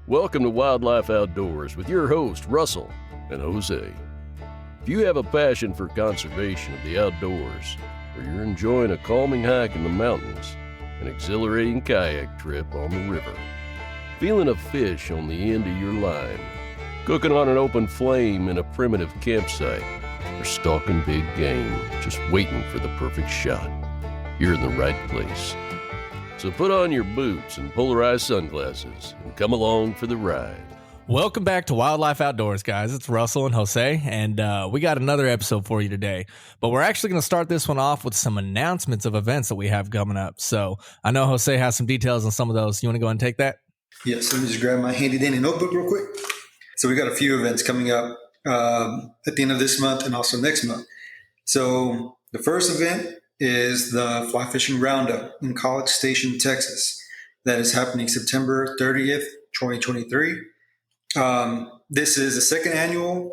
Welcome to Wildlife Outdoors with your host, Russell and Jose. If you have a passion for conservation of the outdoors, or you're enjoying a calming hike in the mountains, an exhilarating kayak trip on the river, feeling a fish on the end of your line, cooking on an open flame in a primitive campsite, or stalking big game, just waiting for the perfect shot, you're in the right place. So put on your boots and polarized sunglasses and come along for the ride. Welcome back to Wildlife Outdoors, guys. It's Russell and Jose, and we got another episode for you today. But we're actually going to start this one off with some announcements of events that we have coming up. So I know Jose has some details on some of those. You want to go ahead and take that? Yes, let me just grab my handy-dandy notebook real quick. So we got a few events coming up at the end of this month and also next month. So the first event is the Fly Fishing Roundup in College Station, Texas. That is happening September 30th, 2023. This is the second annual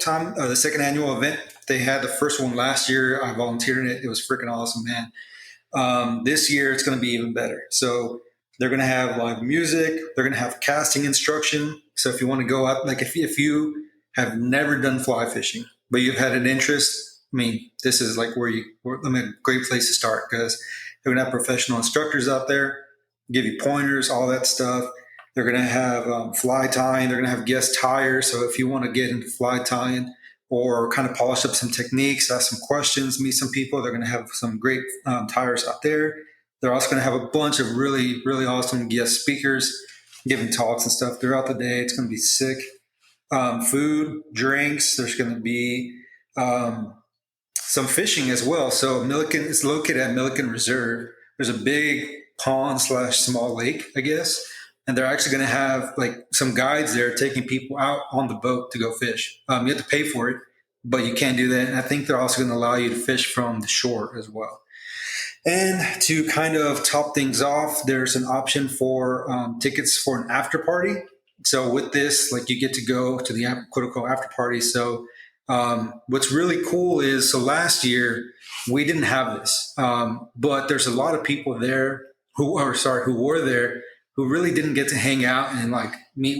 event. They had the first one last year. I volunteered in it. It was freaking awesome, man. This year it's going to be even better. So they're going to have live music. They're going to have casting instruction. So if you want to go out, like if you have never done fly fishing, but you've had an interest, I mean, this is like a great place to start because they're going to have professional instructors out there, give you pointers, all that stuff. They're going to have fly tying. They're going to have guest tires. So if you want to get into fly tying or kind of polish up some techniques, ask some questions, meet some people, they're going to have some great tires out there. They're also going to have a bunch of really, really awesome guest speakers giving talks and stuff throughout the day. It's going to be sick. Food, drinks. There's going to be some fishing as well. So Milliken is located at Milliken Reserve. There's a big pond/small lake, I guess. And they're actually going to have like some guides there taking people out on the boat to go fish. You have to pay for it, but you can do that. And I think they're also going to allow you to fish from the shore as well. And to kind of top things off, there's an option for tickets for an after party. So with this, like you get to go to the quote unquote after party. So what's really cool is, so last year we didn't have this, but there's a lot of people there who were there who really didn't get to hang out and like meet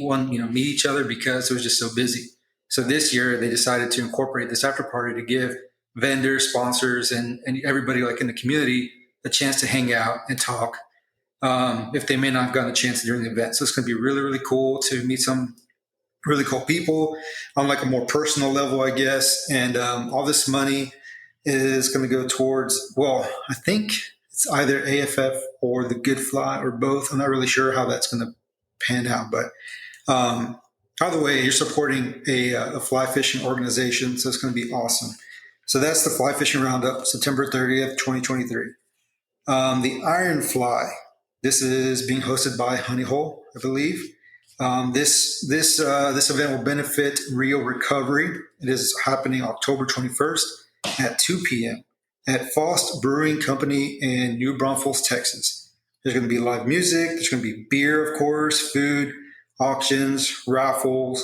each other because it was just so busy. So this year they decided to incorporate this after party to give vendors, sponsors, and everybody like in the community a chance to hang out and talk if they may not have gotten a chance during the event. So it's going to be really, really cool to meet some really cool people on like a more personal level, I guess. And all this money is going to go towards, well, I think it's either AFF or the Good Fly or both. I'm not really sure how that's going to pan out, but either way, you're supporting a fly fishing organization, so it's going to be awesome. So that's the Fly Fishing Roundup, September 30th, 2023. The Iron Fly, this is being hosted by Honey Hole, I believe. This event will benefit Rio Recovery. It is happening October 21st at 2 p.m. at Faust Brewing Company in New Braunfels, Texas. There's going to be live music. There's going to be beer, of course, food, auctions, raffles.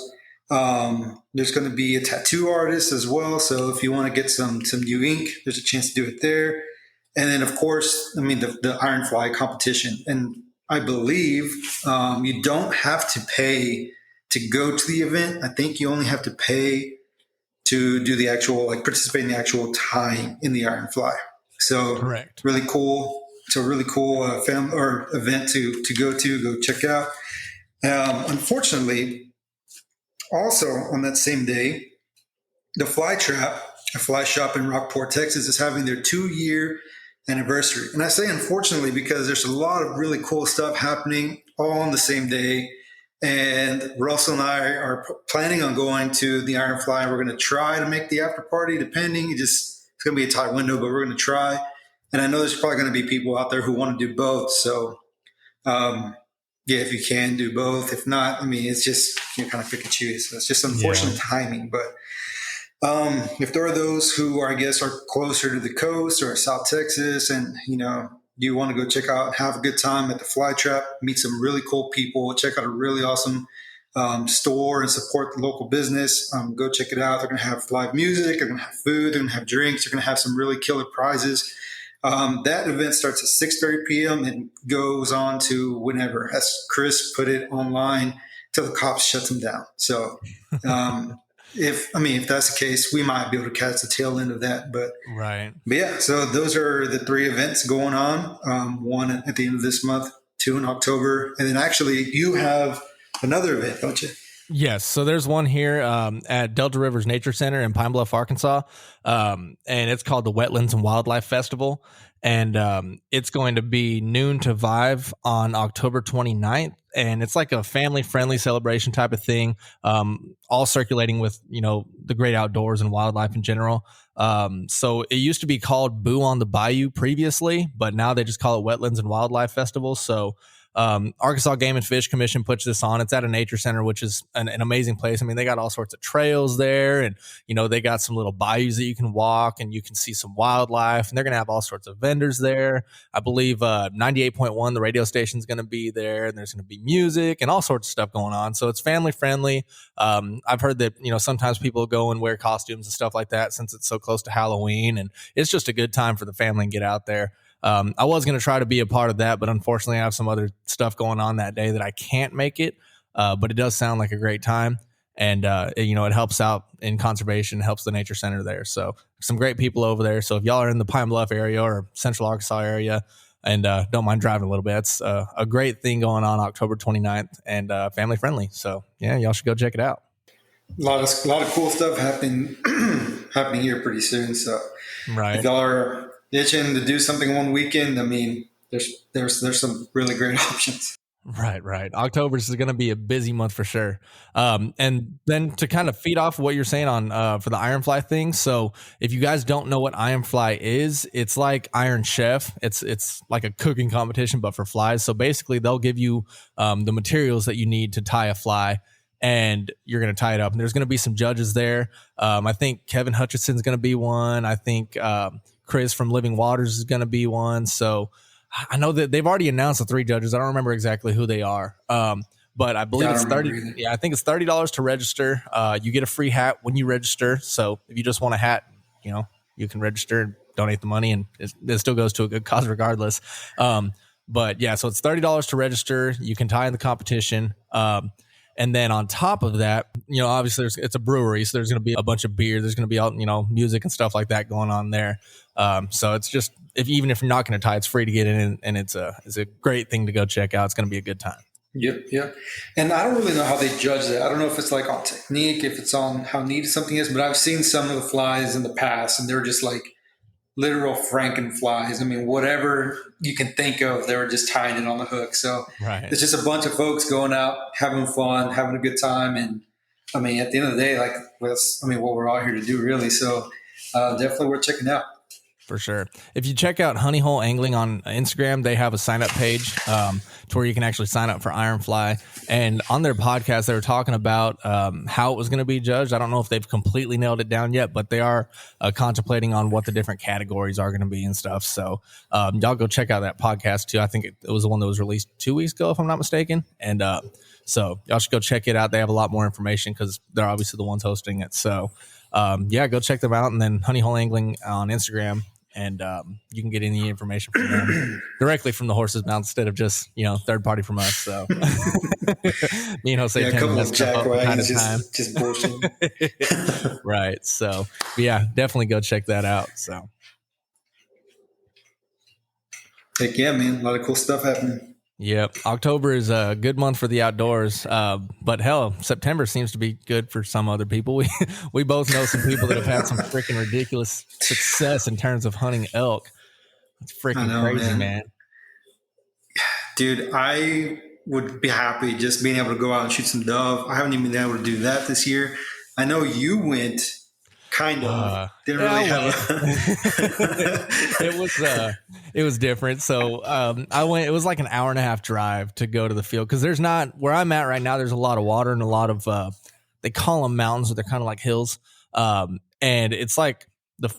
There's going to be a tattoo artist as well. So if you want to get some new ink, there's a chance to do it there. And then, of course, I mean, the Iron Fly competition. And I believe you don't have to pay to go to the event. I think you only have to pay to do the actual, like participate in the actual tying in the Iron Fly. So Correct. Really cool. It's a really cool event to go check out. Unfortunately, also on that same day, the Fly Trap, a fly shop in Rockport, Texas, is having their 2-year anniversary. And I say unfortunately because there's a lot of really cool stuff happening all on the same day. And Russell and I are planning on going to the Iron Fly. We're going to try to make the after party, depending. It's going to be a tight window, but we're going to try. And I know there's probably going to be people out there who want to do both. So, if you can do both. If not, I mean, it's just, you kind of pick and choose. So it's just unfortunate timing. But if there are those who are, I guess, are closer to the coast or South Texas and, you want to go check out, have a good time at the Fly Trap, meet some really cool people, check out a really awesome store and support the local business, go check it out. They're going to have live music. They're going to have food. They're going to have drinks. They're going to have some really killer prizes. That event starts at 6:30 p.m. and goes on to whenever, as Chris put it online, till the cops shut them down. So if that's the case, we might be able to catch the tail end of that. But Right. yeah, so those are the 3 events going on. One at the end of this month, 2 in October, and then actually you have another event, don't you? Yes. So there's one here at Delta Rivers Nature Center in Pine Bluff, Arkansas. And it's called the Wetlands and Wildlife Festival. And it's going to be noon to 5 on October 29th. And it's like a family friendly celebration type of thing, all circulating with, the great outdoors and wildlife in general. So it used to be called Boo on the Bayou previously, but now they just call it Wetlands and Wildlife Festival. So Arkansas Game and Fish Commission puts this on. It's at a nature center, which is an amazing place. I mean, they got all sorts of trails there, and they got some little bayous that you can walk, and you can see some wildlife. And they're gonna have all sorts of vendors there. I believe 98.1, the radio station, is gonna be there, and there's gonna be music and all sorts of stuff going on. So it's family friendly. I've heard that sometimes people go and wear costumes and stuff like that since it's so close to Halloween, and it's just a good time for the family and get out there. I was going to try to be a part of that, but unfortunately I have some other stuff going on that day that I can't make it. But it does sound like a great time. And, it helps out in conservation, helps the nature center there. So some great people over there. So if y'all are in the Pine Bluff area or Central Arkansas area and don't mind driving a little bit, it's a great thing going on October 29th and family friendly. So yeah, y'all should go check it out. A lot of cool stuff happening here pretty soon. So right. If y'all are itching to do something one weekend, I mean, there's some really great options. Right. October is going to be a busy month for sure. And then to kind of feed off what you're saying on for the Ironfly thing. So if you guys don't know what Ironfly is, it's like Iron Chef. It's like a cooking competition, but for flies. So basically they'll give you the materials that you need to tie a fly, and you're going to tie it up. And there's going to be some judges there. I think Kevin Hutchinson's going to be one. I think Chris from Living Waters is going to be one. So I know that they've already announced the 3 judges. I don't remember exactly who they are. But I believe it's 30. Yeah, I think it's $30 to register. You get a free hat when you register. So if you just want a hat, you can register and donate the money, and it still goes to a good cause regardless. But yeah, so it's $30 to register. You can tie in the competition. And then on top of that, obviously it's a brewery, so there's going to be a bunch of beer. There's going to be, music and stuff like that going on there. So it's just, even if you're not going to tie, it's free to get in, and it's a great thing to go check out. It's going to be a good time. Yep. And I don't really know how they judge that. I don't know if it's like on technique, if it's on how neat something is, but I've seen some of the flies in the past, and they're just like literal Frankenflies. I mean, whatever you can think of, they were just tying it on the hook. So It's just a bunch of folks going out, having fun, having a good time. And I mean, at the end of the day, that's what we're all here to do, really. So definitely worth checking out. For sure. If you check out Honey Hole Angling on Instagram, they have a sign up page to where you can actually sign up for Ironfly. And on their podcast, they were talking about how it was going to be judged. I don't know if they've completely nailed it down yet, but they are contemplating on what the different categories are going to be and stuff. So y'all go check out that podcast too. I think it was the one that was released 2 weeks ago, if I'm not mistaken. And so y'all should go check it out. They have a lot more information because they're obviously the ones hosting it. So go check them out. And then Honey Hole Angling on Instagram. And you can get any information from them directly from the horse's mouth instead of just, third party from us. So me and Jose a couple of jackwagons just bullshit. Right. So yeah, definitely go check that out. So heck yeah, man. A lot of cool stuff happening. Yep. October is a good month for the outdoors. But hell, September seems to be good for some other people. We both know some people that have had some freaking ridiculous success in terms of hunting elk. It's freaking crazy, man. Dude, I would be happy just being able to go out and shoot some dove. I haven't even been able to do that this year. I know you went kind of. Didn't really have it was different. So I went, it was like an hour and a half drive to go to the field. Cause there's not, where I'm at right now, there's a lot of water and a lot of, they call them mountains, but they're kind of like hills. And it's like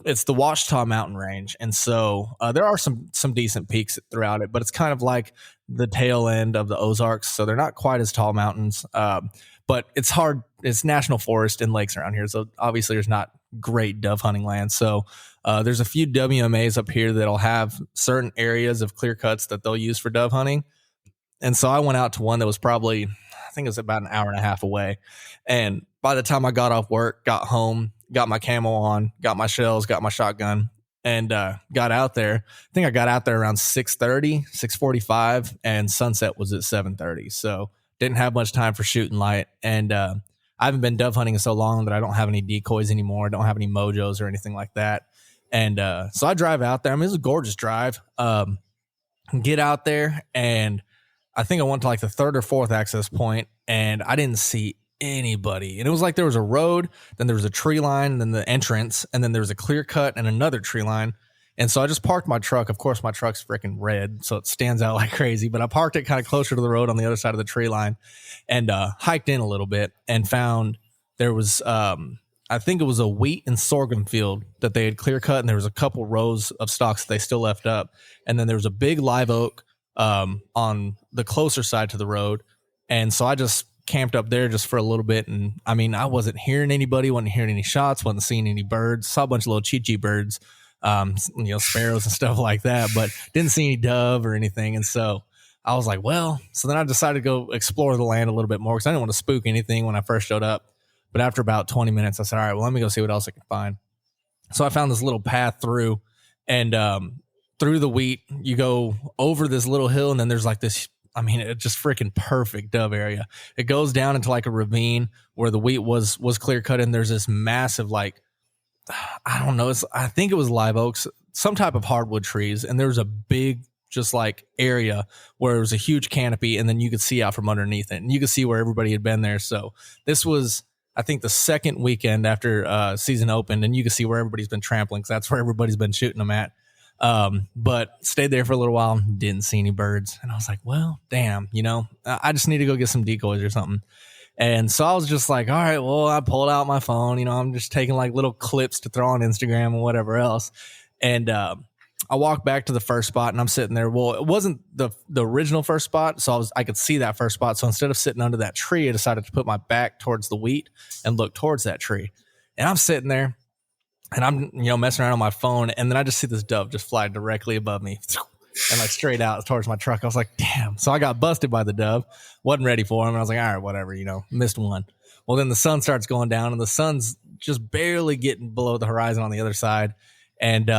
it's the Ouachita mountain range. And so there are some decent peaks throughout it, but it's kind of like the tail end of the Ozarks. So they're not quite as tall mountains. But it's hard. It's national forest and lakes around here. So obviously there's not great dove hunting land. So there's a few WMAs up here that'll have certain areas of clear cuts that they'll use for dove hunting. And so I went out to one that was probably, I think it was about an hour and a half away. And by the time I got off work, got home, got my camo on, got my shells, got my shotgun, and got out there. I think I got out there around 6:30, 6:45, and sunset was at 7:30. So didn't have much time for shooting light. And I haven't been dove hunting in so long that I don't have any decoys anymore. I don't have any mojos or anything like that. And so I drive out there. I mean, it's a gorgeous drive. Get out there, and I think I went to like the third or fourth access point, and I didn't see anybody. And it was like there was a road, then there was a tree line, and then the entrance, and then there was a clear cut and another tree line. And so I just parked my truck. Of course, my truck's freaking red, so it stands out like crazy. But I parked it kind of closer to the road on the other side of the tree line, and hiked in a little bit and found there was, I think it was a wheat and sorghum field that they had clear cut, and there was a couple rows of stalks that they still left up. And then there was a big live oak on the closer side to the road. And so I just camped up there just for a little bit. And I mean, I wasn't hearing anybody, wasn't hearing any shots, wasn't seeing any birds. Saw a bunch of little chee-chee birds, sparrows and stuff like that, but didn't see any dove or anything. And so I was like, well, so then I decided to go explore the land a little bit more because I didn't want to spook anything when I first showed up. But after about 20 minutes, I said, all right, well, let me go see what else I can find. So I found this little path through, and through the wheat, you go over this little hill, and then there's like this, I mean, it's just freaking perfect dove area. It goes down into like a ravine where the wheat was clear cut, and there's this massive, like, I don't know, I think it was live oaks, some type of hardwood trees, and there was a big, just like area where it was a huge canopy, and then you could see out from underneath it, and you could see where everybody had been there. So this was, I think, the second weekend after season opened, and you can see where everybody's been trampling because that's where everybody's been shooting them at. But stayed there for a little while, didn't see any birds. And I was like, well, damn, I just need to go get some decoys or something. And so I was just like, all right, well, I pulled out my phone, I'm just taking like little clips to throw on Instagram and whatever else. And, I walked back to the first spot, and I'm sitting there. Well, it wasn't the original first spot, so I could see that first spot. So instead of sitting under that tree, I decided to put my back towards the wheat and look towards that tree. And I'm sitting there, and I'm messing around on my phone, and then I just see this dove just fly directly above me, and like straight out towards my truck. I was like, damn. So I got busted by the dove. Wasn't ready for him. And I was like, all right, whatever. Missed one. Well, then the sun starts going down, and the sun's just barely getting below the horizon on the other side, and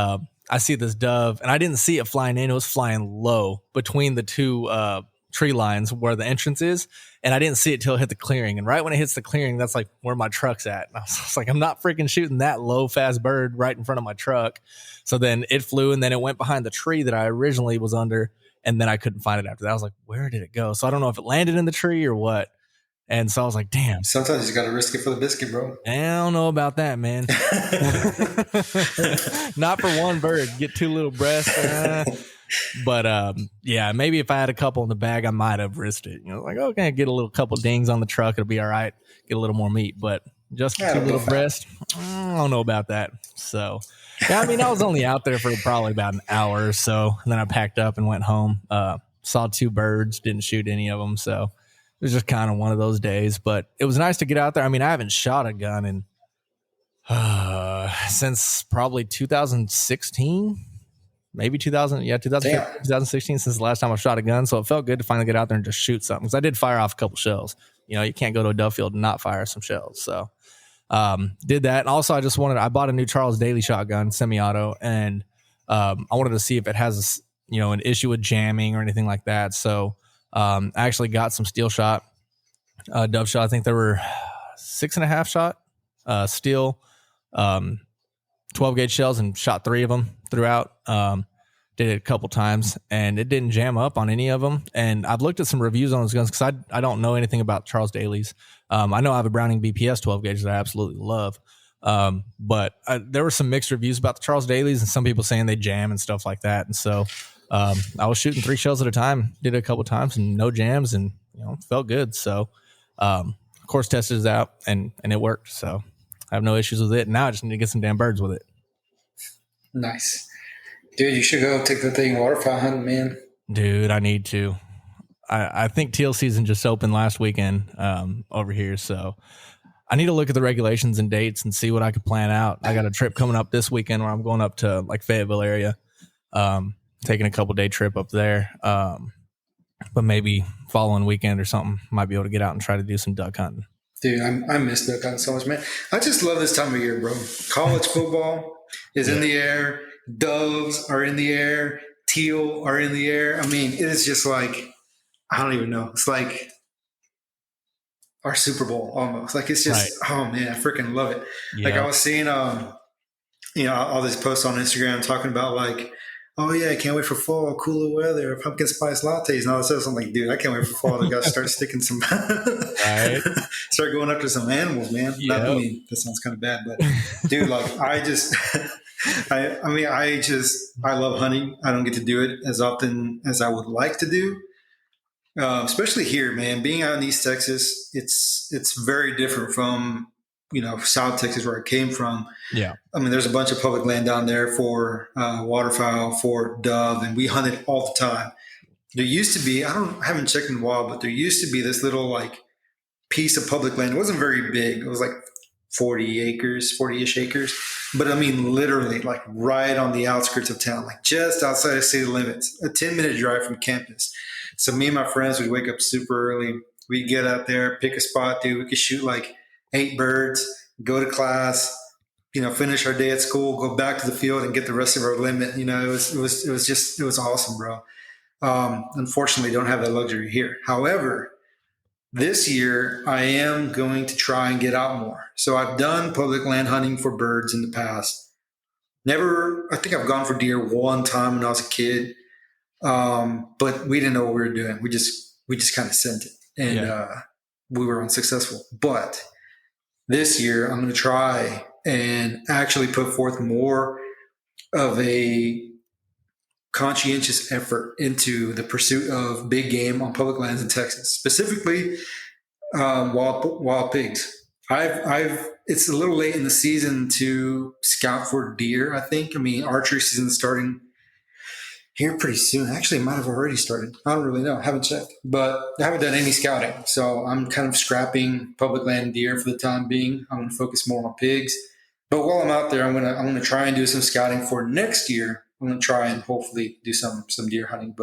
I see this dove, and I didn't see it flying in. It was flying low between the two tree lines where the entrance is, and I didn't see it till it hit the clearing. And right when it hits the clearing, that's like where my truck's at. And I was like, I'm not freaking shooting that low, fast bird right in front of my truck. So then it flew, and then it went behind the tree that I originally was under, and then I couldn't find it after that. I was like, where did it go? So I don't know if it landed in the tree or what. And so I was like, damn. Sometimes you got to risk it for the biscuit, bro. I don't know about that, man. Not for one bird. Get two little breasts. But yeah, maybe if I had a couple in the bag, I might have risked it. Like, okay, get a little couple dings on the truck. It'll be all right. Get a little more meat. But just two little breasts, I don't know about that. So, yeah, I mean, I was only out there for probably about an hour or so. And then I packed up and went home. Saw two birds, didn't shoot any of them. So it was just kind of one of those days, but it was nice to get out there. I mean, I haven't shot a gun in since probably 2016, maybe 2016 since the last time I shot a gun. So it felt good to finally get out there and just shoot something, because I did fire off a couple shells. You can't go to a dove field and not fire some shells. So did that. And also I bought a new Charles Daly shotgun, semi-auto, and I wanted to see if it has, an issue with jamming or anything like that. So I actually got some steel shot, dove shot. I think there were 6.5 shot, steel, 12 gauge shells, and shot 3 of them throughout. Did it a couple times, and it didn't jam up on any of them. And I've looked at some reviews on those guns because I don't know anything about Charles Daly's. I know I have a Browning BPS 12 gauge that I absolutely love. But there were some mixed reviews about the Charles Daly's, and some people saying they jam and stuff like that. And so I was shooting 3 shells at a time, did it a couple times, and no jams, and felt good. So of course tested it out, and it worked. So I have no issues with it. Now I just need to get some damn birds with it. Nice. Dude, you should go take the thing waterfowl hunting, man. Dude, I need to. I think teal season just opened last weekend over here, so I need to look at the regulations and dates and see what I could plan out. I got a trip coming up this weekend where I'm going up to like Fayetteville area, taking a couple day trip up there. but maybe following weekend or something, might be able to get out and try to do some duck hunting. Dude, I miss duck hunting so much, man. I just love this time of year, bro. College football is in the air. Doves are in the air. Teal are in the air. I mean, it is just like, I don't even know. It's like our Super Bowl almost. Like, it's just, oh man, I freaking love it. Like, I was seeing, all these posts on Instagram talking about like, oh yeah, I can't wait for fall, cooler weather, pumpkin spice lattes, and all this stuff. I'm like, dude, I can't wait for fall. I got to start sticking some, start going after some animals, man. Not, I mean, that sounds kind of bad, but dude, like, I just, I love hunting. I don't get to do it as often as I would like to do. Especially here, man, being out in East Texas, it's very different from, South Texas where I came from. Yeah. I mean, there's a bunch of public land down there for waterfowl, for dove, and we hunted all the time. There used to be, I haven't checked in a while, but there used to be this little like piece of public land. It wasn't very big. It was like 40-ish acres. But I mean, literally like right on the outskirts of town, like just outside of city limits, a 10-minute drive from campus. So me and my friends would wake up super early. We'd get out there, pick a spot, dude. We could shoot like 8 birds, go to class, finish our day at school, go back to the field and get the rest of our limit. It was awesome, bro. Unfortunately, don't have that luxury here. However, this year I am going to try and get out more. So I've done public land hunting for birds in the past. I think I've gone for deer one time when I was a kid. But we didn't know what we were doing. We just kind of sent it, and we were unsuccessful. But this year I'm going to try and actually put forth more of a conscientious effort into the pursuit of big game on public lands in Texas, specifically wild pigs. It's a little late in the season to scout for deer, I think. I mean, archery season is starting here pretty soon. Actually, it might have already started. I don't really know. I haven't checked, but I haven't done any scouting. So I'm kind of scrapping public land deer for the time being. I'm going to focus more on pigs. But while I'm out there, I'm going to try and do some scouting for next year. I'm going to try and hopefully do some deer hunting,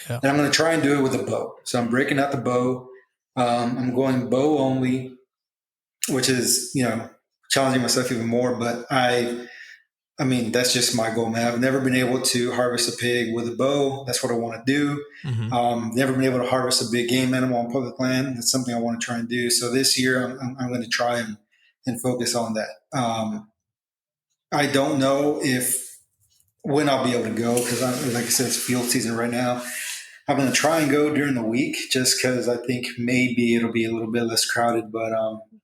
and I'm going to try and do it with a bow. So I'm breaking out the bow. I'm going bow only, which is, challenging myself even more, but I mean, that's just my goal, man. I've never been able to harvest a pig with a bow. That's what I want to do. Mm-hmm. Never been able to harvest a big game animal on public land. That's something I want to try and do. So this year I'm going to try and focus on that. I don't know when I'll be able to go because, like I said, it's field season right now. I'm going to try and go during the week just because I think maybe it'll be a little bit less crowded. But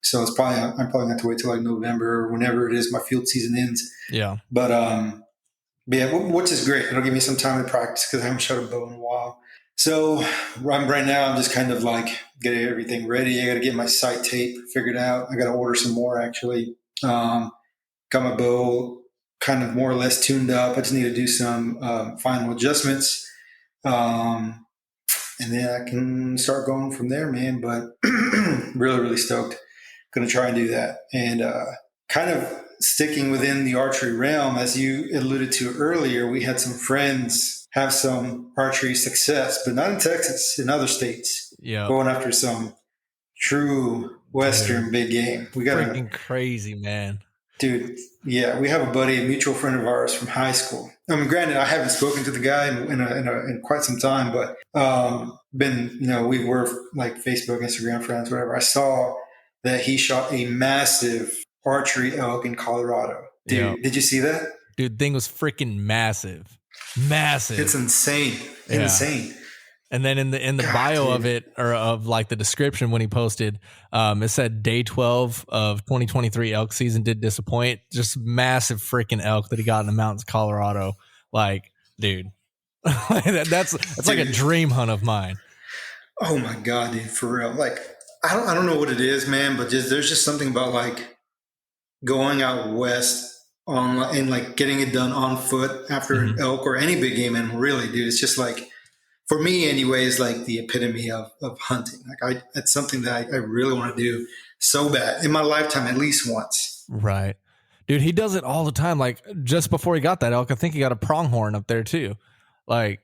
so I'm probably going to have to wait till like November or whenever it is my field season ends. Yeah. But which is great. It'll give me some time to practice because I haven't shot a bow in a while. So right now I'm just kind of like getting everything ready. I got to get my sight tape figured out. I got to order some more actually. Got my bow kind of more or less tuned up. I just need to do some final adjustments. And then I can start going from there, man. But really, really stoked. Going to try and do that. And kind of sticking within the archery realm, as you alluded to earlier, we had some friends have some archery success, but not in Texas, in other states. Yeah, going after some true Western big game. We got freaking crazy, man. Dude, yeah, we have a buddy, a mutual friend of ours from high school. I mean, granted, I haven't spoken to the guy in quite some time, but we were like Facebook, Instagram friends, whatever. I saw that he shot a massive archery elk in Colorado. Dude, Did you see that? Dude, thing was freaking massive. Massive. It's insane. Yeah. Insane. And then in the bio of it, or of like the description when he posted, it said day 12 of 2023 elk season did disappoint. Just massive freaking elk that he got in the mountains of Colorado. Like, dude, that's like a dream hunt of mine. Oh my God, dude, for real. Like, I don't know what it is, man, but there's just something about like going out west and like getting it done on foot after elk or any big game animal. Really, dude, it's just like, for me anyway, is like the epitome of hunting. Like it's something that I really want to do so bad in my lifetime, at least once. Right. Dude, he does it all the time. Like just before he got that elk, I think he got a pronghorn up there too. Like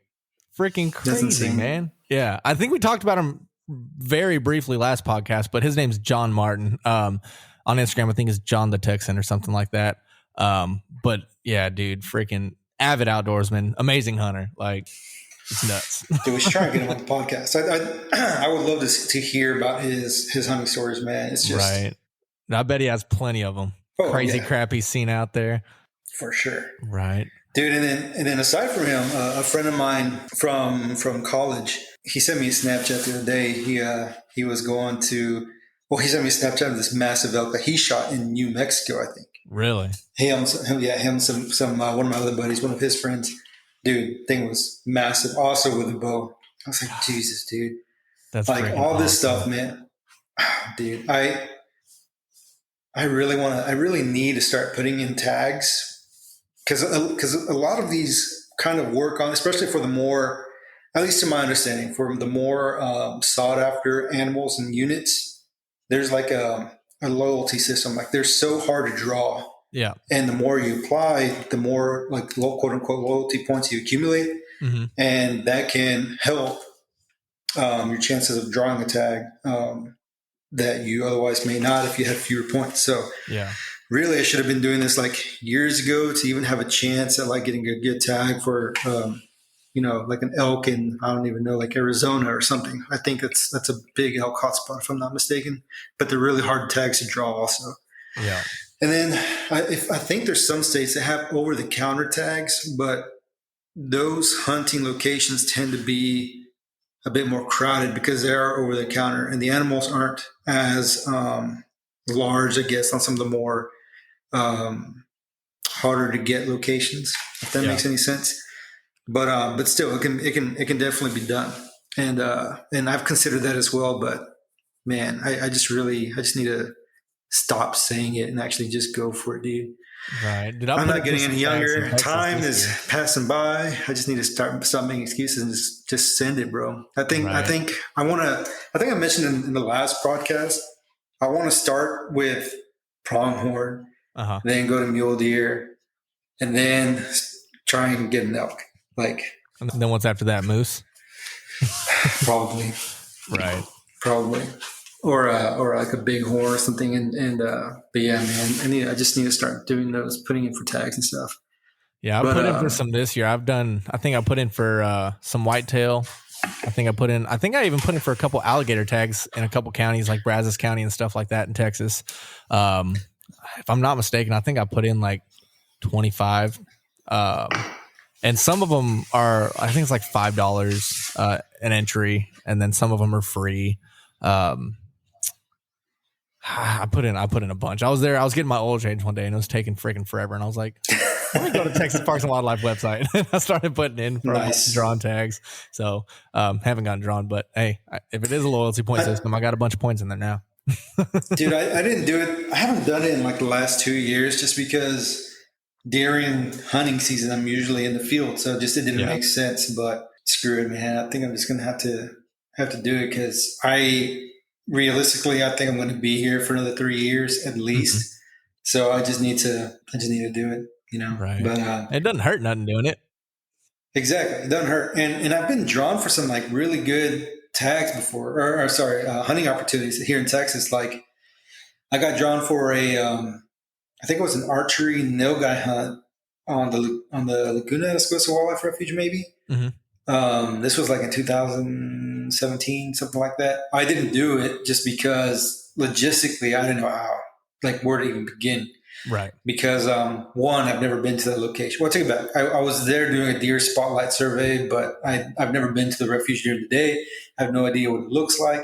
freaking crazy, man. Yeah, I think we talked about him very briefly last podcast, but his name's John Martin. On Instagram, I think it's John the Texan or something like that. But yeah, dude, freaking avid outdoorsman, amazing hunter. Like, it's nuts. Dude, we should try and get him on the podcast. I would love to hear about his hunting stories, man. It's just right. I bet he has plenty of them. Crazy crap he's seen out there. For sure. Right. Dude, and then aside from him, a friend of mine from college, he sent me a Snapchat the other day. He was going to, he sent me a Snapchat of this massive elk that he shot in New Mexico, I think. Really? Him, some one of my other buddies, one of his friends. Dude, thing was massive. Also with a bow. I was like, Jesus, dude. That's like all awesome. This stuff, man. Dude, I really need to start putting in tags. Because a lot of these kind of work on, especially for the more, at least to my understanding, for the more sought after animals and units, there's like a loyalty system. Like they're so hard to draw. Yeah. And the more you apply, the more like quote unquote loyalty points you accumulate. Mm-hmm. And that can help your chances of drawing a tag that you otherwise may not if you have fewer points. So yeah. Really, I should have been doing this like years ago to even have a chance at like getting a good tag for, like an elk in, I don't even know, like Arizona or something. I think that's a big elk hotspot if I'm not mistaken, but they're really hard tags to draw also. Yeah. And then I think there's some states that have over the counter tags, but those hunting locations tend to be a bit more crowded because they are over the counter and the animals aren't as large, I guess, on some of the more harder to get locations, if that makes any sense. But still, it can definitely be done, and I've considered that as well. But man, I just need to stop saying it and actually just go for it, dude. Right. I'm not getting any younger. Time is passing by. I just need to stop making excuses and just send it, bro. I think I mentioned in the last podcast, I want to start with pronghorn, then go to mule deer, and then try and get an elk. Like, and then what's after that? Moose? Probably. Right. Probably. Or like a big horn or something. But yeah, man, I just need to start doing those, putting in for tags and stuff. Yeah, I put in for some this year. I think I put in for some whitetail. I think I even put in for a couple alligator tags in a couple counties like Brazos County and stuff like that in Texas. If I'm not mistaken, I think I put in like 25. And some of them are, I think it's like $5 an entry, and then some of them are free. I put in a bunch. I was getting my oil change one day and it was taking freaking forever. And I was like, let me go to Texas Parks and Wildlife website. And I started putting in for drawn tags. So, haven't gotten drawn, but hey, if it is a loyalty point system, I got a bunch of points in there now. Dude, I didn't do it. I haven't done it in like the last 2 years just because during hunting season, I'm usually in the field. So it didn't make sense, but screw it, man. I think I'm just going to have to do it because realistically, I think I'm going to be here for another 3 years at least. Mm-hmm. So I just need to do it, you know. Right. But it doesn't hurt nothing doing it. Exactly, it doesn't hurt. And I've been drawn for some like really good tags before, hunting opportunities here in Texas. Like I got drawn for I think it was an archery nilgai hunt on the Laguna Escosa Wildlife Refuge, maybe. Mm-hmm. This was like in 2017, something like that. I didn't do it just because logistically, I didn't know where to even begin. Right. Because one, I've never been to that location. Well, take it back. I was there doing a deer spotlight survey, but I've never been to the refuge during the day. I have no idea what it looks like.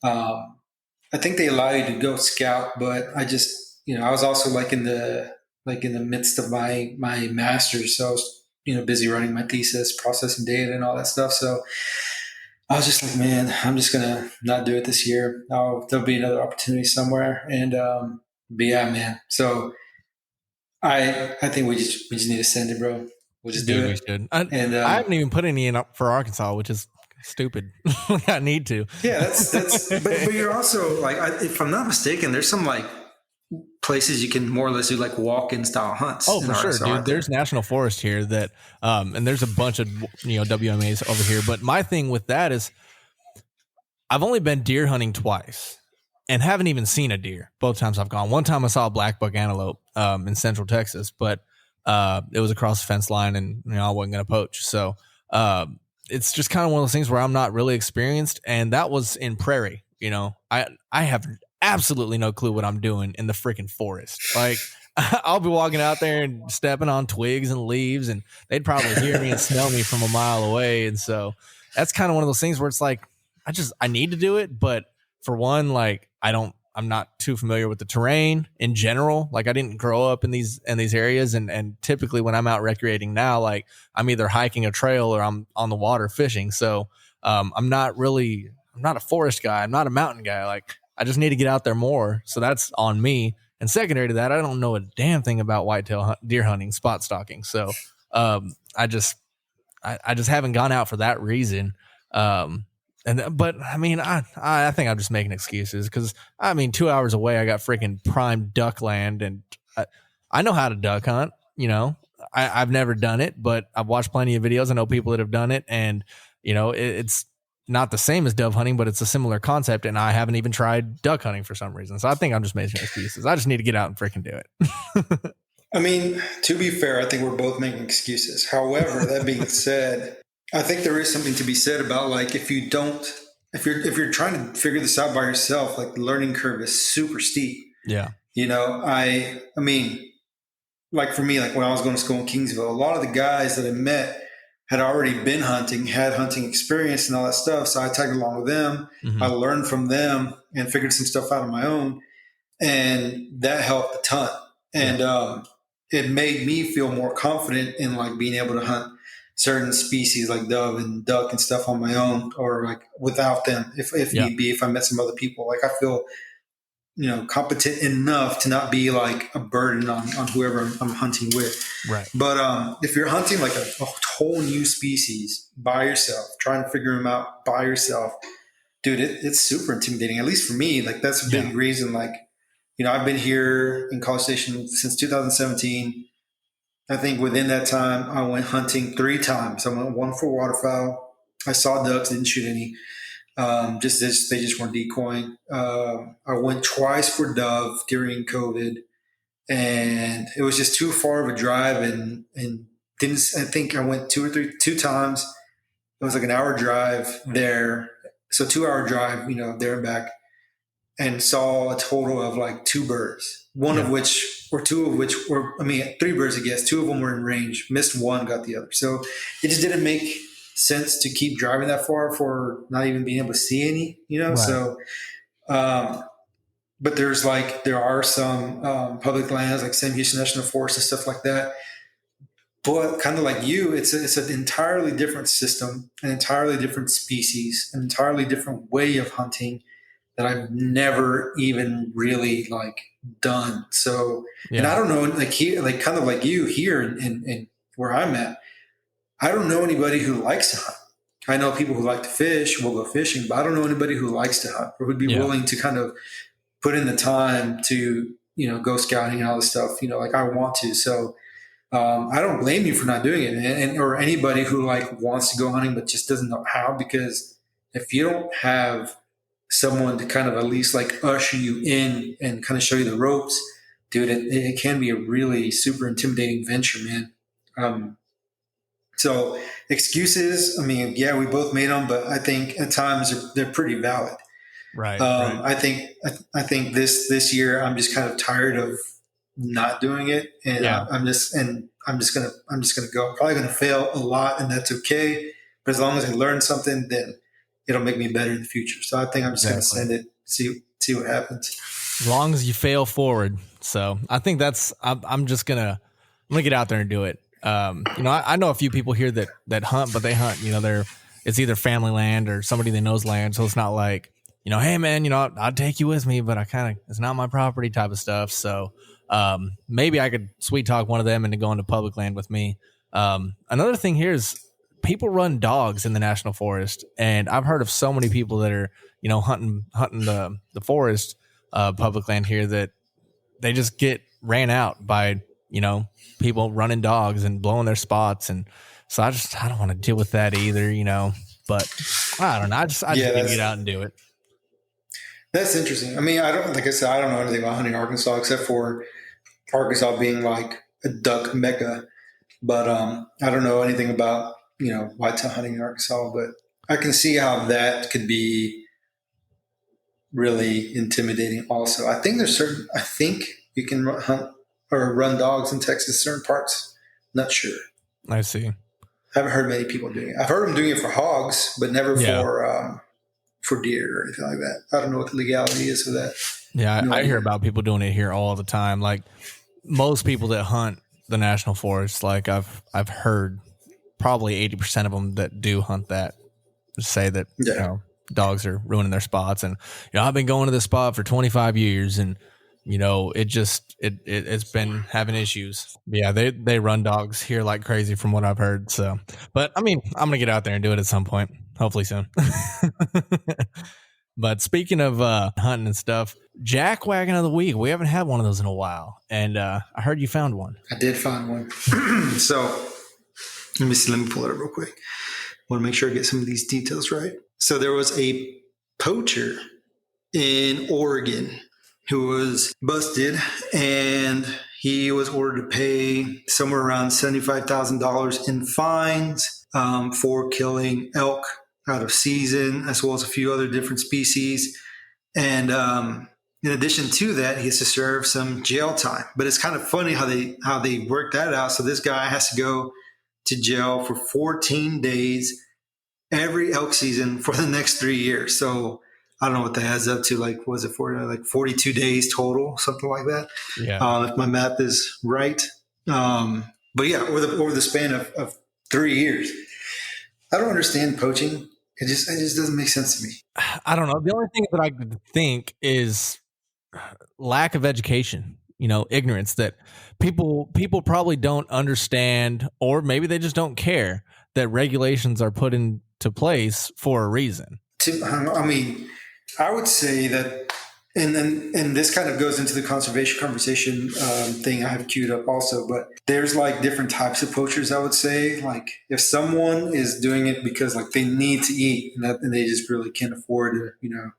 I think they allow you to go scout, but I just, I was also like in the midst of my master's, so I was busy writing my thesis, processing data, and all that stuff. So I was just like, man, I'm just gonna not do it this year. There'll be another opportunity somewhere, and but yeah, man. So I think we just need to send it, bro. We'll just do it. We should. I haven't even put any in up for Arkansas, which is stupid. I need to. Yeah, that's. but you're also like, if I'm not mistaken, there's some like places you can more or less do like walk-in style hunts. Oh, for sure, dude. There's national forest here that, and there's a bunch of, WMAs over here. But my thing with that is I've only been deer hunting twice and haven't even seen a deer both times I've gone. One time I saw a black buck antelope in central Texas, but it was across the fence line and I wasn't going to poach. So it's just kind of one of those things where I'm not really experienced. And that was in prairie. I have absolutely no clue what I'm doing in the freaking forest. Like I'll be walking out there and stepping on twigs and leaves, and they'd probably hear me and smell me from a mile away. And so that's kind of one of those things where it's like, I need to do it. But for one, like I'm not too familiar with the terrain in general. Like I didn't grow up in these areas. And typically when I'm out recreating now, like I'm either hiking a trail or I'm on the water fishing. So I'm not a forest guy. I'm not a mountain guy. Like I just need to get out there more. So that's on me. And secondary to that, I don't know a damn thing about whitetail deer hunting, spot stalking. So I just haven't gone out for that reason. But I mean, I think I'm just making excuses because 2 hours away, I got freaking prime duck land, and I know how to duck hunt. I've never done it, but I've watched plenty of videos. I know people that have done it, and it's not the same as dove hunting, but it's a similar concept. And I haven't even tried duck hunting for some reason. So I think I'm just making excuses. I just need to get out and freaking do it. To be fair, I think we're both making excuses. However, that being said, I think there is something to be said about like if you're trying to figure this out by yourself, like the learning curve is super steep. Yeah. I mean, like for me, like when I was going to school in Kingsville, a lot of the guys that I met had already been hunting, had hunting experience and all that stuff. So I tagged along with them. Mm-hmm. I learned from them and figured some stuff out on my own. And that helped a ton. And it made me feel more confident in like being able to hunt certain species like dove and duck and stuff on my own, or like without them, if need be, if I met some other people. Like I feel, competent enough to not be like a burden on whoever I'm hunting with. Right. But if you're hunting like a whole new species by yourself, trying to figure them out by yourself, dude, it's super intimidating. At least for me, like that's a big reason. Like, I've been here in College Station since 2017. I think within that time, I went hunting 3 times. I went one for waterfowl. I saw ducks, didn't shoot any. They just weren't decoying. I went twice for dove during COVID, and it was just too far of a drive. And didn't. I think I went 2 times. It was like an hour drive there, so 2-hour drive, there and back, and saw a total of like 2 birds. Two of which were 3 birds, I guess. 2 of them were in range. Missed one, got the other. So it just didn't make sense to keep driving that far for not even being able to see any, Right. So, but there are some public lands like Sam Houston National Forest and stuff like that. But kind of like you, it's an entirely different system, an entirely different species, an entirely different way of hunting that I've never even really like done. So, and I don't know, like here, like kind of like you here in where I'm at, I don't know anybody who likes to hunt. I know people who like to fish, will go fishing, but I don't know anybody who likes to hunt or would be willing to kind of put in the time to, go scouting and all this stuff, like I want to. So, I don't blame you for not doing it, or anybody who like wants to go hunting but just doesn't know how, because if you don't have someone to kind of at least like usher you in and kind of show you the ropes, dude, it can be a really super intimidating venture, man. So excuses, we both made them, but I think at times they're pretty valid. Right. Right. I think this year I'm just kind of tired of not doing it, and I'm just gonna go. I'm probably gonna fail a lot, and that's okay. But as long as I learn something, then it'll make me better in the future. So I think I'm just gonna send it, see what happens. As long as you fail forward. So I think I'm gonna get out there and do it. I know a few people here that hunt, but they hunt, it's either family land or somebody they know's land. So it's not like, hey man, I'll take you with me, but it's not my property type of stuff. So, maybe I could sweet talk one of them into going to public land with me. Another thing here is people run dogs in the national forest, and I've heard of so many people that are, hunting the forest, public land here that they just get ran out by, people running dogs and blowing their spots. And so I don't want to deal with that either, but I don't know. I just need to get out and do it. That's interesting. I mean, like I said, I don't know anything about hunting Arkansas except for Arkansas being like a duck mecca. But I don't know anything about, whitetail hunting in Arkansas, but I can see how that could be really intimidating also. I think you can hunt or run dogs in Texas, certain parts. Not sure. I see. I haven't heard many people doing it. I've heard them doing it for hogs, but never for deer or anything like that. I don't know what the legality is of that. Yeah, I hear about people doing it here all the time. Like most people that hunt the national forest, like I've heard probably 80% of them that do hunt that say that dogs are ruining their spots. And I've been going to this spot for 25 years, and it's been having issues. Yeah, they run dogs here like crazy from what I've heard. So, but I mean, I'm gonna get out there and do it at some point, hopefully soon. But speaking of hunting and stuff, Jack Wagon of the Week. We haven't had one of those in a while, and I heard you found one. I did find one. So let me see. Let me pull it up real quick. Want to make sure I get some of these details right. So there was a poacher in Oregon who was busted, and he was ordered to pay somewhere around $75,000 in fines for killing elk out of season, as well as a few other different species. And in addition to that, he has to serve some jail time. But it's kind of funny how they work that out. So this guy has to go to jail for 14 days every elk season for the next 3 years. So I don't know what that adds up to. Like, was it for like 42 days total, something like that? Yeah. If my math is right. But yeah, over the span of 3 years. I don't understand poaching. It just doesn't make sense to me. I don't know. The only thing that I could think is lack of education, ignorance, that people probably don't understand, or maybe they just don't care that regulations are put into place for a reason. I mean, I would say that, and this kind of goes into the conservation conversation thing I have queued up also, but there's like different types of poachers, I would say. Like if someone is doing it because like they need to eat and they just really can't afford to,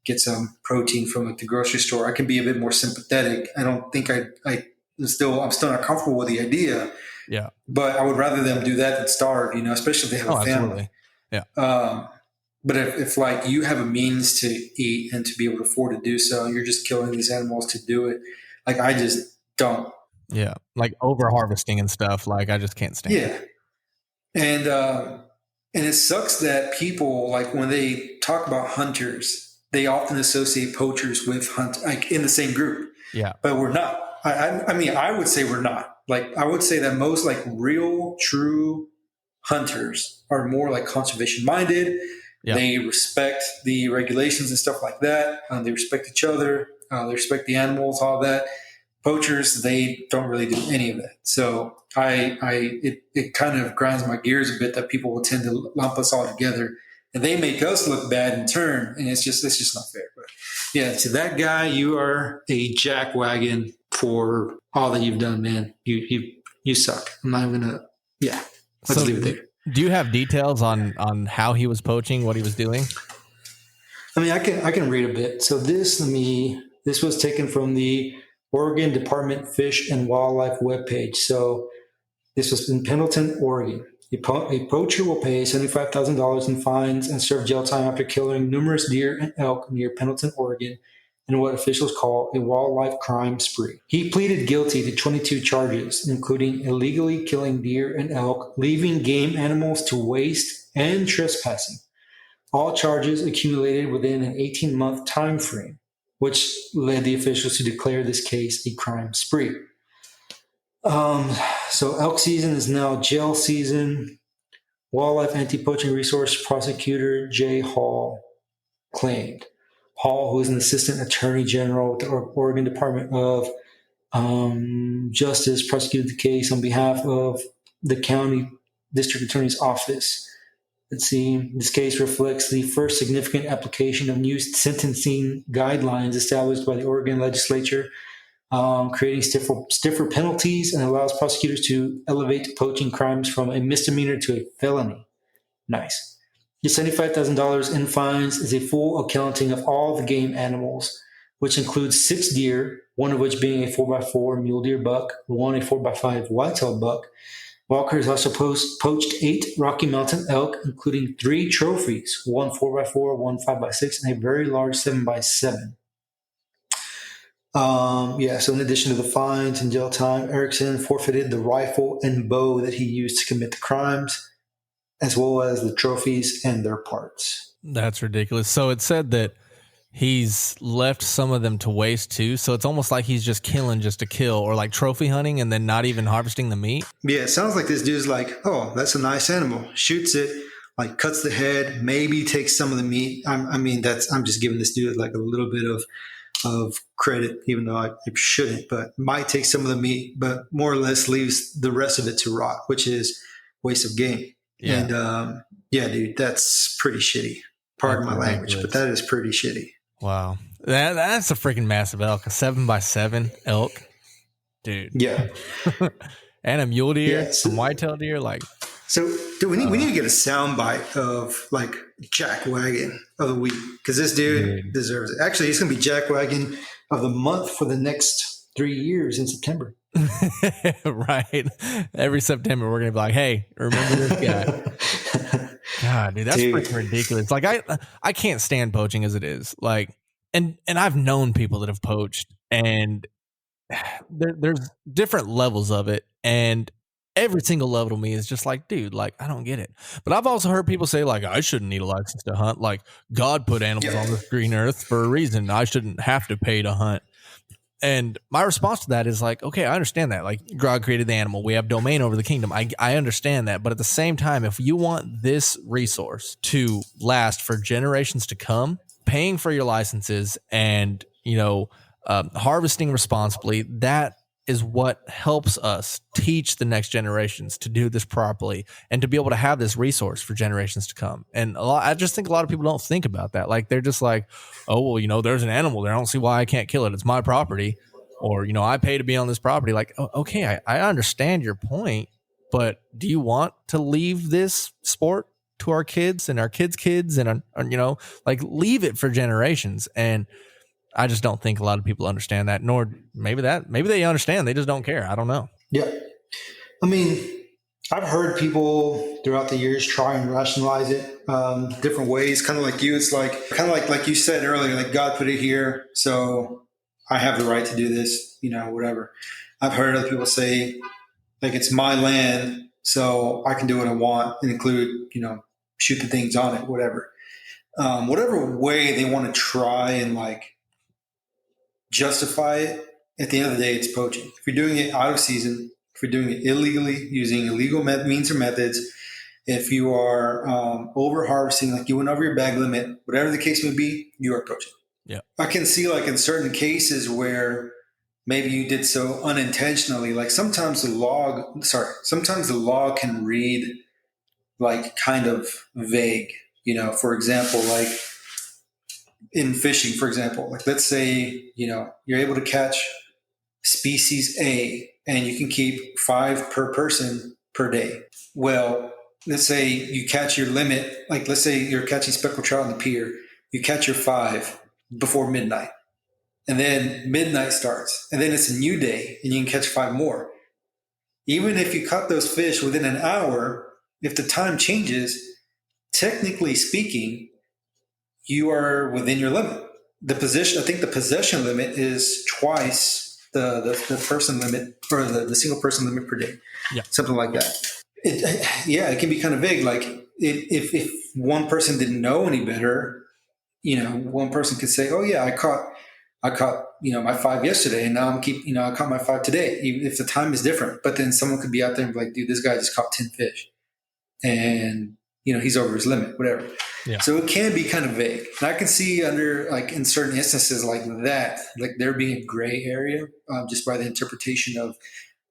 get some protein from like the grocery store, I can be a bit more sympathetic. I don't think I'm still not comfortable with the idea. Yeah. But I would rather them do that than starve, especially if they have a family. Absolutely. Yeah. But if like you have a means to eat and to be able to afford to do so, you're just killing these animals to do it. Like I just don't. Yeah. Like over harvesting and stuff. Like I just can't stand it. And it sucks that people, like when they talk about hunters, they often associate poachers with like in the same group. Yeah. But we're not. I mean, I would say we're not. Like I would say that most like real, true hunters are more like conservation minded. Yeah. They respect the regulations and stuff like that. They respect each other. They respect the animals, all that. Poachers, they don't really do any of that. So it kind of grinds my gears a bit that people will tend to lump us all together, and they make us look bad in turn. And it's just not fair. But yeah, to that guy, you are a jackwagon for all that you've done, man. You suck. I'm not even gonna. Yeah, let's leave it there. Do you have details on how he was poaching, what he was doing? I mean, I can read a bit. So this was taken from the Oregon Department Fish and Wildlife webpage. So this was in Pendleton, Oregon. A poacher will pay $75,000 in fines and serve jail time after killing numerous deer and elk near Pendleton, Oregon, in what officials call a wildlife crime spree. He pleaded guilty to 22 charges, including illegally killing deer and elk, leaving game animals to waste, and trespassing. All charges accumulated within an 18-month time frame, which led the officials to declare this case a crime spree. So elk season is now jail season. Wildlife Anti-Poaching Resource Prosecutor Jay Hall claimed. Hall, who is an assistant attorney general with the Oregon Department of Justice, prosecuted the case on behalf of the county district attorney's office. Let's see. This case reflects the first significant application of new sentencing guidelines established by the Oregon legislature creating stiffer penalties, and allows prosecutors to elevate poaching crimes from a misdemeanor to a felony. Nice. The $75,000 in fines is a full accounting of all the game animals, which includes 6 deer, one of which being a 4x4 mule deer buck, one a 4x5 whitetail buck. Walker has also poached 8 Rocky Mountain elk, including 3 trophies, one 4x4, one 5x6, and a very large 7x7. So in addition to the fines and jail time, Erickson forfeited the rifle and bow that he used to commit the crimes, as well as the trophies and their parts. That's ridiculous. So it said that he's left some of them to waste too. So it's almost like he's just killing just to kill, or like trophy hunting and then not even harvesting the meat. Yeah, it sounds like this dude's like, oh, that's a nice animal. Shoots it, like cuts the head, maybe takes some of the meat. I'm just giving this dude like a little bit of credit, even though I shouldn't, but might take some of the meat, but more or less leaves the rest of it to rot, which is waste of game. Yeah. And dude, that's pretty shitty. Pardon my language, but that is pretty shitty. Wow. That's a freaking massive elk. A 7x7 elk. Dude. Yeah. And a mule deer, some whitetail deer. So dude, we need to get a sound bite of like Jack Wagon of the week, because this dude deserves it. Actually, it's going to be Jack Wagon of the month for the next 3 years in September. Right. Every September, we're going to be like, hey, remember this guy. God, dude, that's freaking ridiculous. Like, I can't stand poaching as it is. Like, and I've known people that have poached, and there's different levels of it. And every single level to me is just like, dude, like, I don't get it. But I've also heard people say, like, I shouldn't need a license to hunt. Like, God put animals on this green earth for a reason. I shouldn't have to pay to hunt. And my response to that is like, okay, I understand that. Like, God created the animal. We have domain over the kingdom. I understand that. But at the same time, if you want this resource to last for generations to come, paying for your licenses and, harvesting responsibly, that is what helps us teach the next generations to do this properly and to be able to have this resource for generations to come. And I just think a lot of people don't think about that. Like, they're just like, oh, well, there's an animal there. I don't see why I can't kill it. It's my property. Or, I pay to be on this property. Like, okay, I understand your point, but do you want to leave this sport to our kids and our kids' kids and, leave it for generations? And I just don't think a lot of people understand that, nor maybe they understand. They just don't care. I don't know. Yeah. I mean, I've heard people throughout the years try and rationalize it different ways. Kind of like you. It's like you said earlier, like God put it here, so I have the right to do this, whatever. I've heard other people say, like, it's my land, so I can do what I want and include, shoot the things on it, whatever. Whatever way they want to try and like justify it, at the end of the day, it's poaching. If you're doing it out of season, if you're doing it illegally, using illegal means or methods, if you are over harvesting, like you went over your bag limit, whatever the case may be, you are poaching. Yeah, I can see like in certain cases where maybe you did so unintentionally. Like sometimes the law can read like kind of vague. For example, like in fishing, for example, like let's say, you're able to catch species A and you can keep 5 per person per day. Well, let's say you catch your limit, like let's say you're catching speckled trout on the pier, you catch your 5 before midnight, and then midnight starts, and then it's a new day and you can catch 5 more. Even if you caught those fish within an hour, if the time changes, technically speaking, you are within your limit. I think the possession limit is twice the person limit, or the single person limit per day. Yeah. Something like that. It can be kind of vague. Like if one person didn't know any better, one person could say, oh yeah, I caught my 5 yesterday, and now I caught my 5 today, even if the time is different. But then someone could be out there and be like, dude, this guy just caught 10 fish and he's over his limit, whatever. Yeah. So it can be kind of vague. And I can see under, like, in certain instances like that, like there being a gray area just by the interpretation of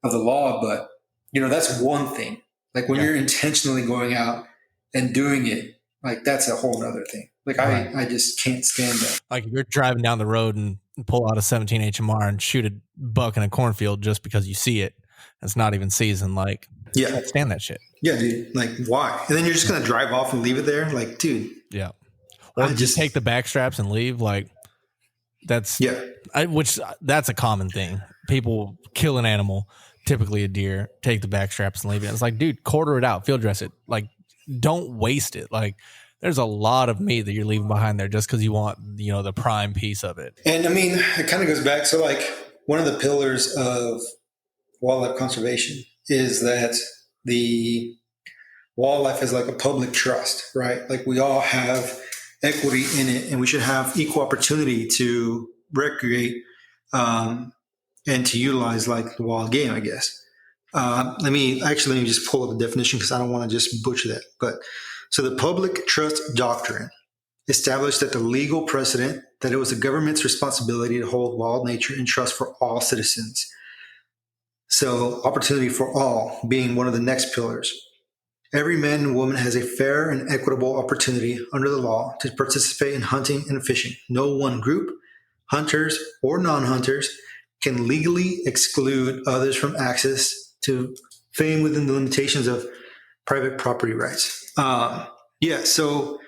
the law. But, that's one thing. Like when you're intentionally going out and doing it, like that's a whole nother thing. Like Right. I just can't stand that. Like you're driving down the road and pull out a 17 HMR and shoot a buck in a cornfield just because you see it. It's not even seasoned. Like, Yeah. can't stand that shit. Yeah, dude. Like, why? And then you're just gonna drive off and leave it there? Like, dude. Yeah. Or just take the back straps and leave. Like, that's that's a common thing. People kill an animal, typically a deer, take the back straps and leave it. It's like, dude, quarter it out, field dress it. Like, don't waste it. Like, there's a lot of meat that you're leaving behind there just because you want, the prime piece of it. And I mean, it kind of goes back. So, like, one of the pillars of wildlife conservation is that the wildlife is like a public trust, right? Like, we all have equity in it, and we should have equal opportunity to recreate and to utilize like the wild game, I guess. Let me just pull up the definition because I don't want to just butcher that. But so the public trust doctrine established that the legal precedent that it was the government's responsibility to hold wild nature in trust for all citizens. So opportunity for all being one of the next pillars. Every man and woman has a fair and equitable opportunity under the law to participate in hunting and fishing. No one group, hunters or non-hunters, can legally exclude others from access to fame within the limitations of private property rights. So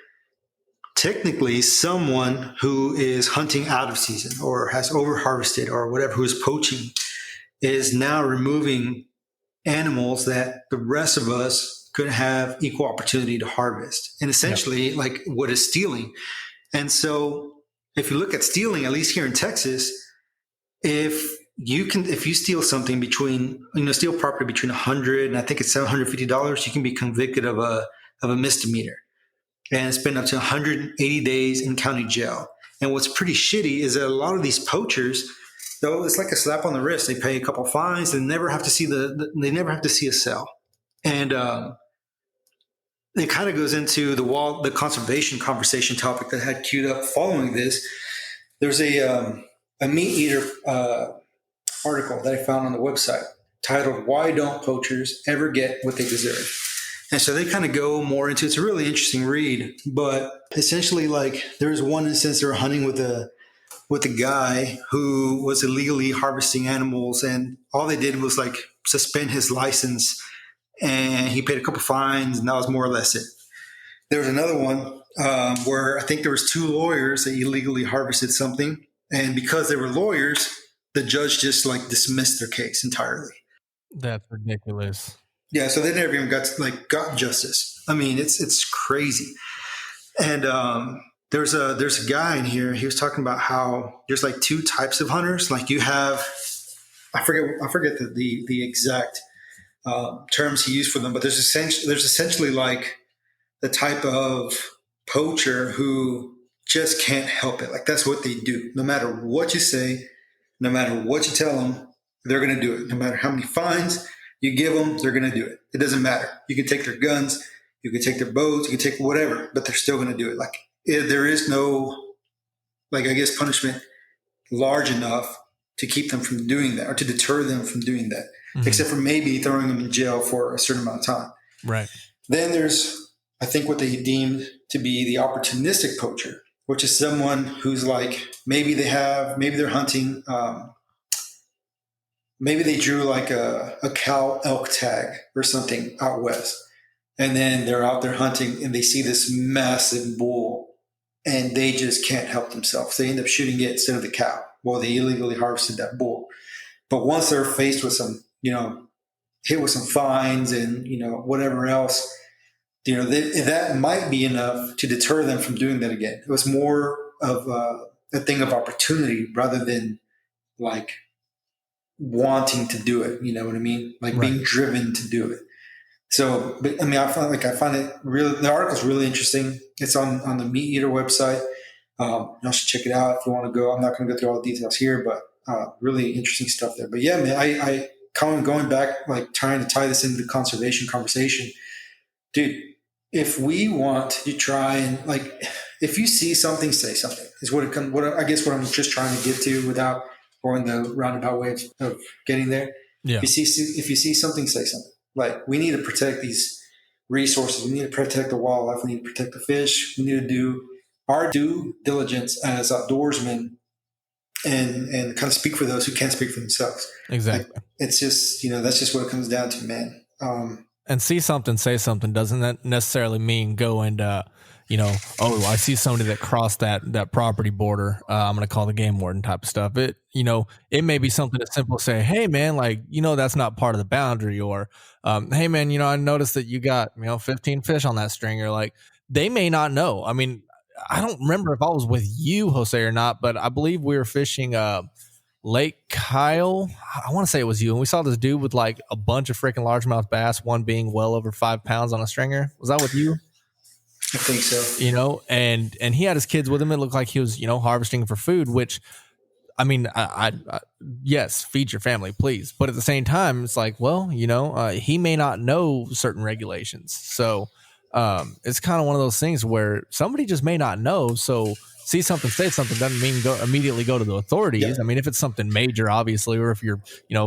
technically someone who is hunting out of season or has over-harvested or whatever, who is poaching, is now removing animals that the rest of us could have equal opportunity to harvest, and essentially like what is stealing. And so if you look at stealing, at least here in Texas, if you steal something steal property between $100 and I think it's $750, you can be convicted of a misdemeanor and spend up to 180 days in county jail. And what's pretty shitty is that a lot of these poachers, though, it's like a slap on the wrist. They pay a couple fines. They never have to see a cell. And it kind of goes into the conservation conversation topic that I had queued up following this. There's a meat eater article that I found on the website titled "Why Don't Poachers Ever Get What They Deserve?" And so they kind of go more into, it's a really interesting read, but essentially, like, there was one instance they were hunting with a guy who was illegally harvesting animals, and all they did was like suspend his license, and he paid a couple fines, and that was more or less it. There was another one where I think there was two lawyers that illegally harvested something, and because they were lawyers, the judge just like dismissed their case entirely. That's ridiculous. Yeah, so they never even got justice. I mean, it's crazy. And there's a guy in here. He was talking about how there's like two types of hunters. Like you have, I forget the exact terms he used for them, but there's essentially like the type of poacher who just can't help it. Like that's what they do. No matter what you say, no matter what you tell them, they're going to do it. No matter how many fines you give them, they're going to do it. It doesn't matter. You can take their guns, you can take their bows, you can take whatever, but they're still going to do it. Like there is no, like, I guess, punishment large enough to keep them from doing that or to deter them from doing that, except for maybe throwing them in jail for a certain amount of time. Right. Then there's, I think, what they deemed to be the opportunistic poacher, which is someone who's like, maybe they're hunting, maybe they drew like a cow elk tag or something out west. And then they're out there hunting and they see this massive bull and they just can't help themselves. They end up shooting it instead of the cow. Well, they illegally harvested that bull. But once they're faced with some, hit with some fines and, whatever else, that might be enough to deter them from doing that again. It was more of a thing of opportunity rather than like wanting to do it. You know what I mean? Like being driven to do it. So, but I mean, I find it really, the article's really interesting. It's on the Meat Eater website. You should check it out if you want to go. I'm not going to go through all the details here, but really interesting stuff there. But yeah, man, I kind of going back, like trying to tie this into the conservation conversation, dude. If we want to try and if you see something, say something is what I guess what I'm just trying to get to without going the roundabout way of getting there. Yeah. If you see something, say something. Like, we need to protect these resources. We need to protect the wildlife. We need to protect the fish. We need to do our due diligence as outdoorsmen and kind of speak for those who can't speak for themselves. Exactly. Like, it's just, that's just what it comes down to, man. And see something, say something doesn't that necessarily mean go and, oh, I see somebody that crossed that property border. I'm going to call the game warden type of stuff. It may be something as simple as say, hey man, like, that's not part of the boundary, or, hey man, I noticed that you got, 15 fish on that stringer. Like, they may not know. I mean, I don't remember if I was with you, Jose, or not, but I believe we were fishing, Lake Kyle. I want to say it was you. And we saw this dude with like a bunch of freaking largemouth bass, one being well over 5 pounds on a stringer. Was that with you? I think so. And he had his kids with him. It looked like he was, harvesting for food, which, I mean, I yes, feed your family, please. But at the same time, it's like, well, he may not know certain regulations. So it's kind of one of those things where somebody just may not know. So see something, say something doesn't mean immediately go to the authorities. Yeah. I mean, if it's something major, obviously, or if you're,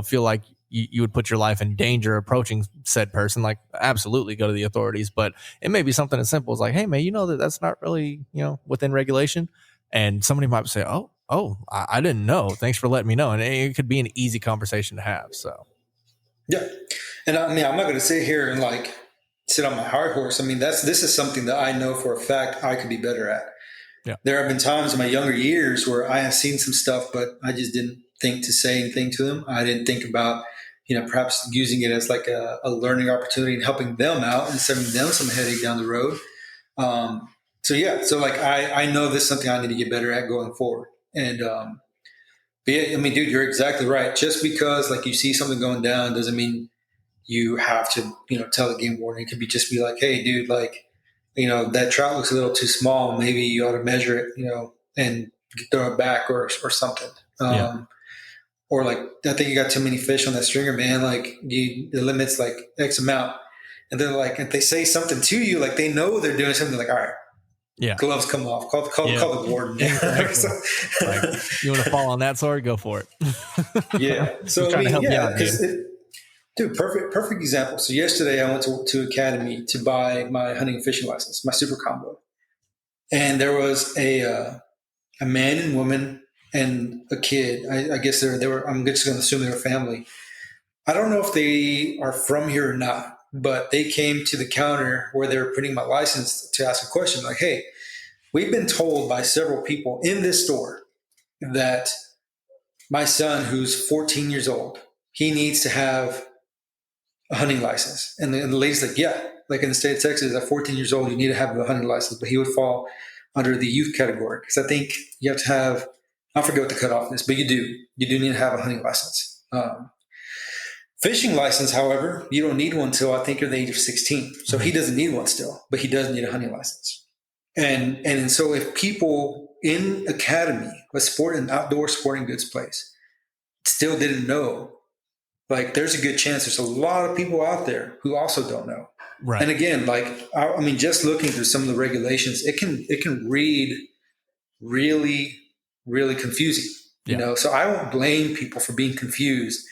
feel like you would put your life in danger approaching said person, like absolutely go to the authorities. But it may be something as simple as like, hey man, that's not really, within regulation. And somebody might say, oh, I didn't know. Thanks for letting me know. And it could be an easy conversation to have. So. Yeah. And I mean, I'm not going to sit here and like sit on my high horse. I mean, this is something that I know for a fact I could be better at. Yeah. There have been times in my younger years where I have seen some stuff, but I just didn't think to say anything to them. I didn't think about, perhaps using it as like a learning opportunity and helping them out and saving them some headache down the road. So like I know this is something I need to get better at going forward. And but yeah, I mean, dude, you're exactly right. Just because like you see something going down doesn't mean you have to, tell the game warden. It could just be like, hey, dude, like, that trout looks a little too small. Maybe you ought to measure it, and throw it back or something. Or like, I think you got too many fish on that stringer, man. Like the limit's like X amount. And they're like, if they say something to you, like they know they're doing something, like, all right, yeah, gloves come off, call the warden. Exactly. So, like, you want to fall on that sword? Go for it. Yeah. So I mean, dude, perfect example. So yesterday I went to Academy to buy my hunting and fishing license, my super combo. And there was a man and woman and a kid. I guess they were, I'm just going to assume they were family. I don't know if they are from here or not, but they came to the counter where they were printing my license to ask a question like, hey, we've been told by several people in this store that my son, who's 14 years old, he needs to have a hunting license. And the lady's like, yeah, like in the state of Texas, at 14 years old, you need to have a hunting license, but he would fall under the youth category. Because I think you have to have, I forget what the cutoff is, but you do need to have a hunting license. Fishing license, however, you don't need one until I think you're the age of 16. So he doesn't need one still, but he does need a hunting license. And so if people in Academy, an outdoor sporting goods place, still didn't know, like there's a good chance there's a lot of people out there who also don't know. Right. And again, like, I mean, just looking through some of the regulations, it can read really, really confusing, you know? So I won't blame people for being confused,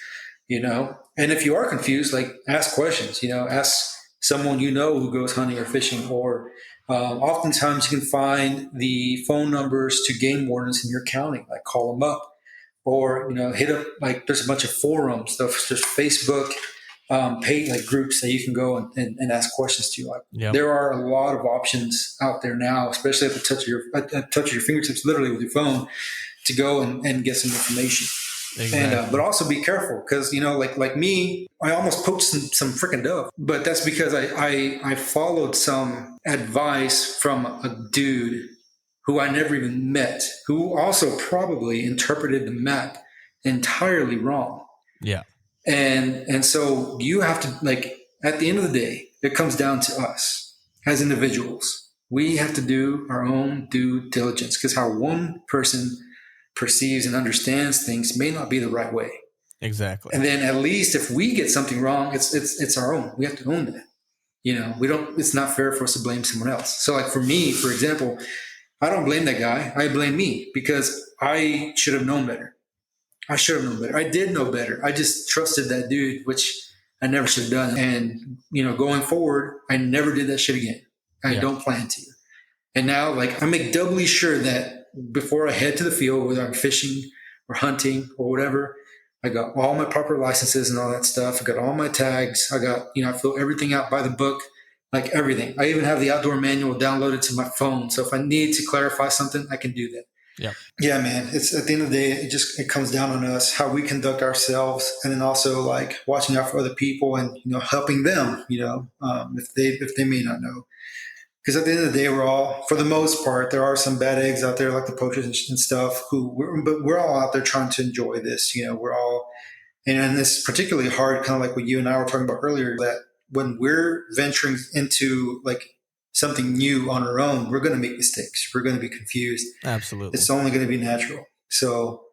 and if you are confused, like ask questions, ask someone, who goes hunting or fishing, or oftentimes you can find the phone numbers to game wardens in your county, like call them up. Or, hit up, like there's a bunch of forums, there's Facebook page, like groups that you can go and ask questions to. Like there are a lot of options out there now, especially at the touch of your fingertips, literally with your phone, to go and get some information. Exactly. And but also be careful because like me, I almost poached some freaking dove, but that's because I followed some advice from a dude who I never even met, who also probably interpreted the map entirely wrong. Yeah. And so you have to, like, at the end of the day, it comes down to us as individuals. We have to do our own due diligence because how one person perceives and understands things may not be the right way. Exactly. And then at least if we get something wrong, it's our own. We have to own that. It's not fair for us to blame someone else. So like for me, for example, I don't blame that guy. I blame me because I should have known better. I did know better. I just trusted that dude, which I never should have done. And, going forward, I never did that shit again. I don't plan to. And now, like, I make doubly sure that before I head to the field, whether I'm fishing or hunting or whatever, I got all my proper licenses and all that stuff. I got all my tags. I got, I fill everything out by the book, like everything. I even have the outdoor manual downloaded to my phone. So if I need to clarify something, I can do that. Yeah. Yeah, man. It's at the end of the day, it comes down on us, how we conduct ourselves, and then also like watching out for other people and, helping them, if they may not know. Because at the end of the day, we're all, for the most part, there are some bad eggs out there like the poachers and stuff but we're all out there trying to enjoy this. We're all, and this is particularly hard, kind of like what you and I were talking about earlier, that when we're venturing into like something new on our own, we're going to make mistakes. We're going to be confused. Absolutely. It's only going to be natural. So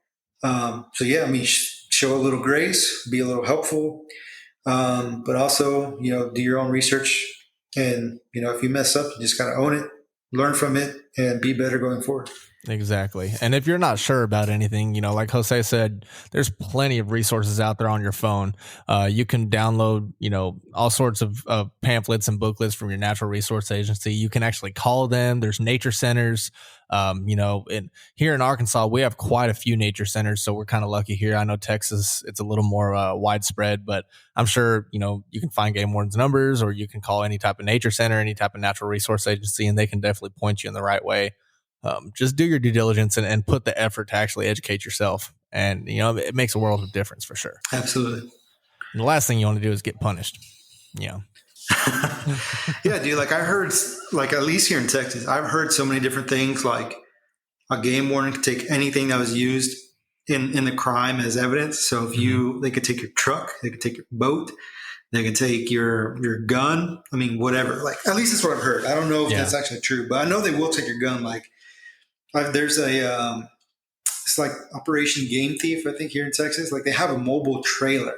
yeah, I mean, show a little grace, be a little helpful, but also, do your own research. And, if you mess up, you just got to own it, learn from it, and be better going forward. Exactly. And if you're not sure about anything, like Jose said, there's plenty of resources out there on your phone. You can download, all sorts of pamphlets and booklets from your natural resource agency. You can actually call them. There's nature centers. And here in Arkansas, we have quite a few nature centers, so we're kind of lucky here. I know Texas, it's a little more widespread, but I'm sure, you can find game wardens' numbers, or you can call any type of nature center, any type of natural resource agency, and they can definitely point you in the right way. Just do your due diligence and put the effort to actually educate yourself. And, it makes a world of difference for sure. Absolutely. And the last thing you want to do is get punished. Yeah, dude. Like I heard, like at least here in Texas, I've heard so many different things. Like a game warden could take anything that was used in the crime as evidence. So if they could take your truck, they could take your boat, they could take your gun. I mean, whatever. Like at least that's what I've heard. I don't know if that's actually true, but I know they will take your gun. Like there's it's like Operation Game Thief, I think, here in Texas. Like they have a mobile trailer,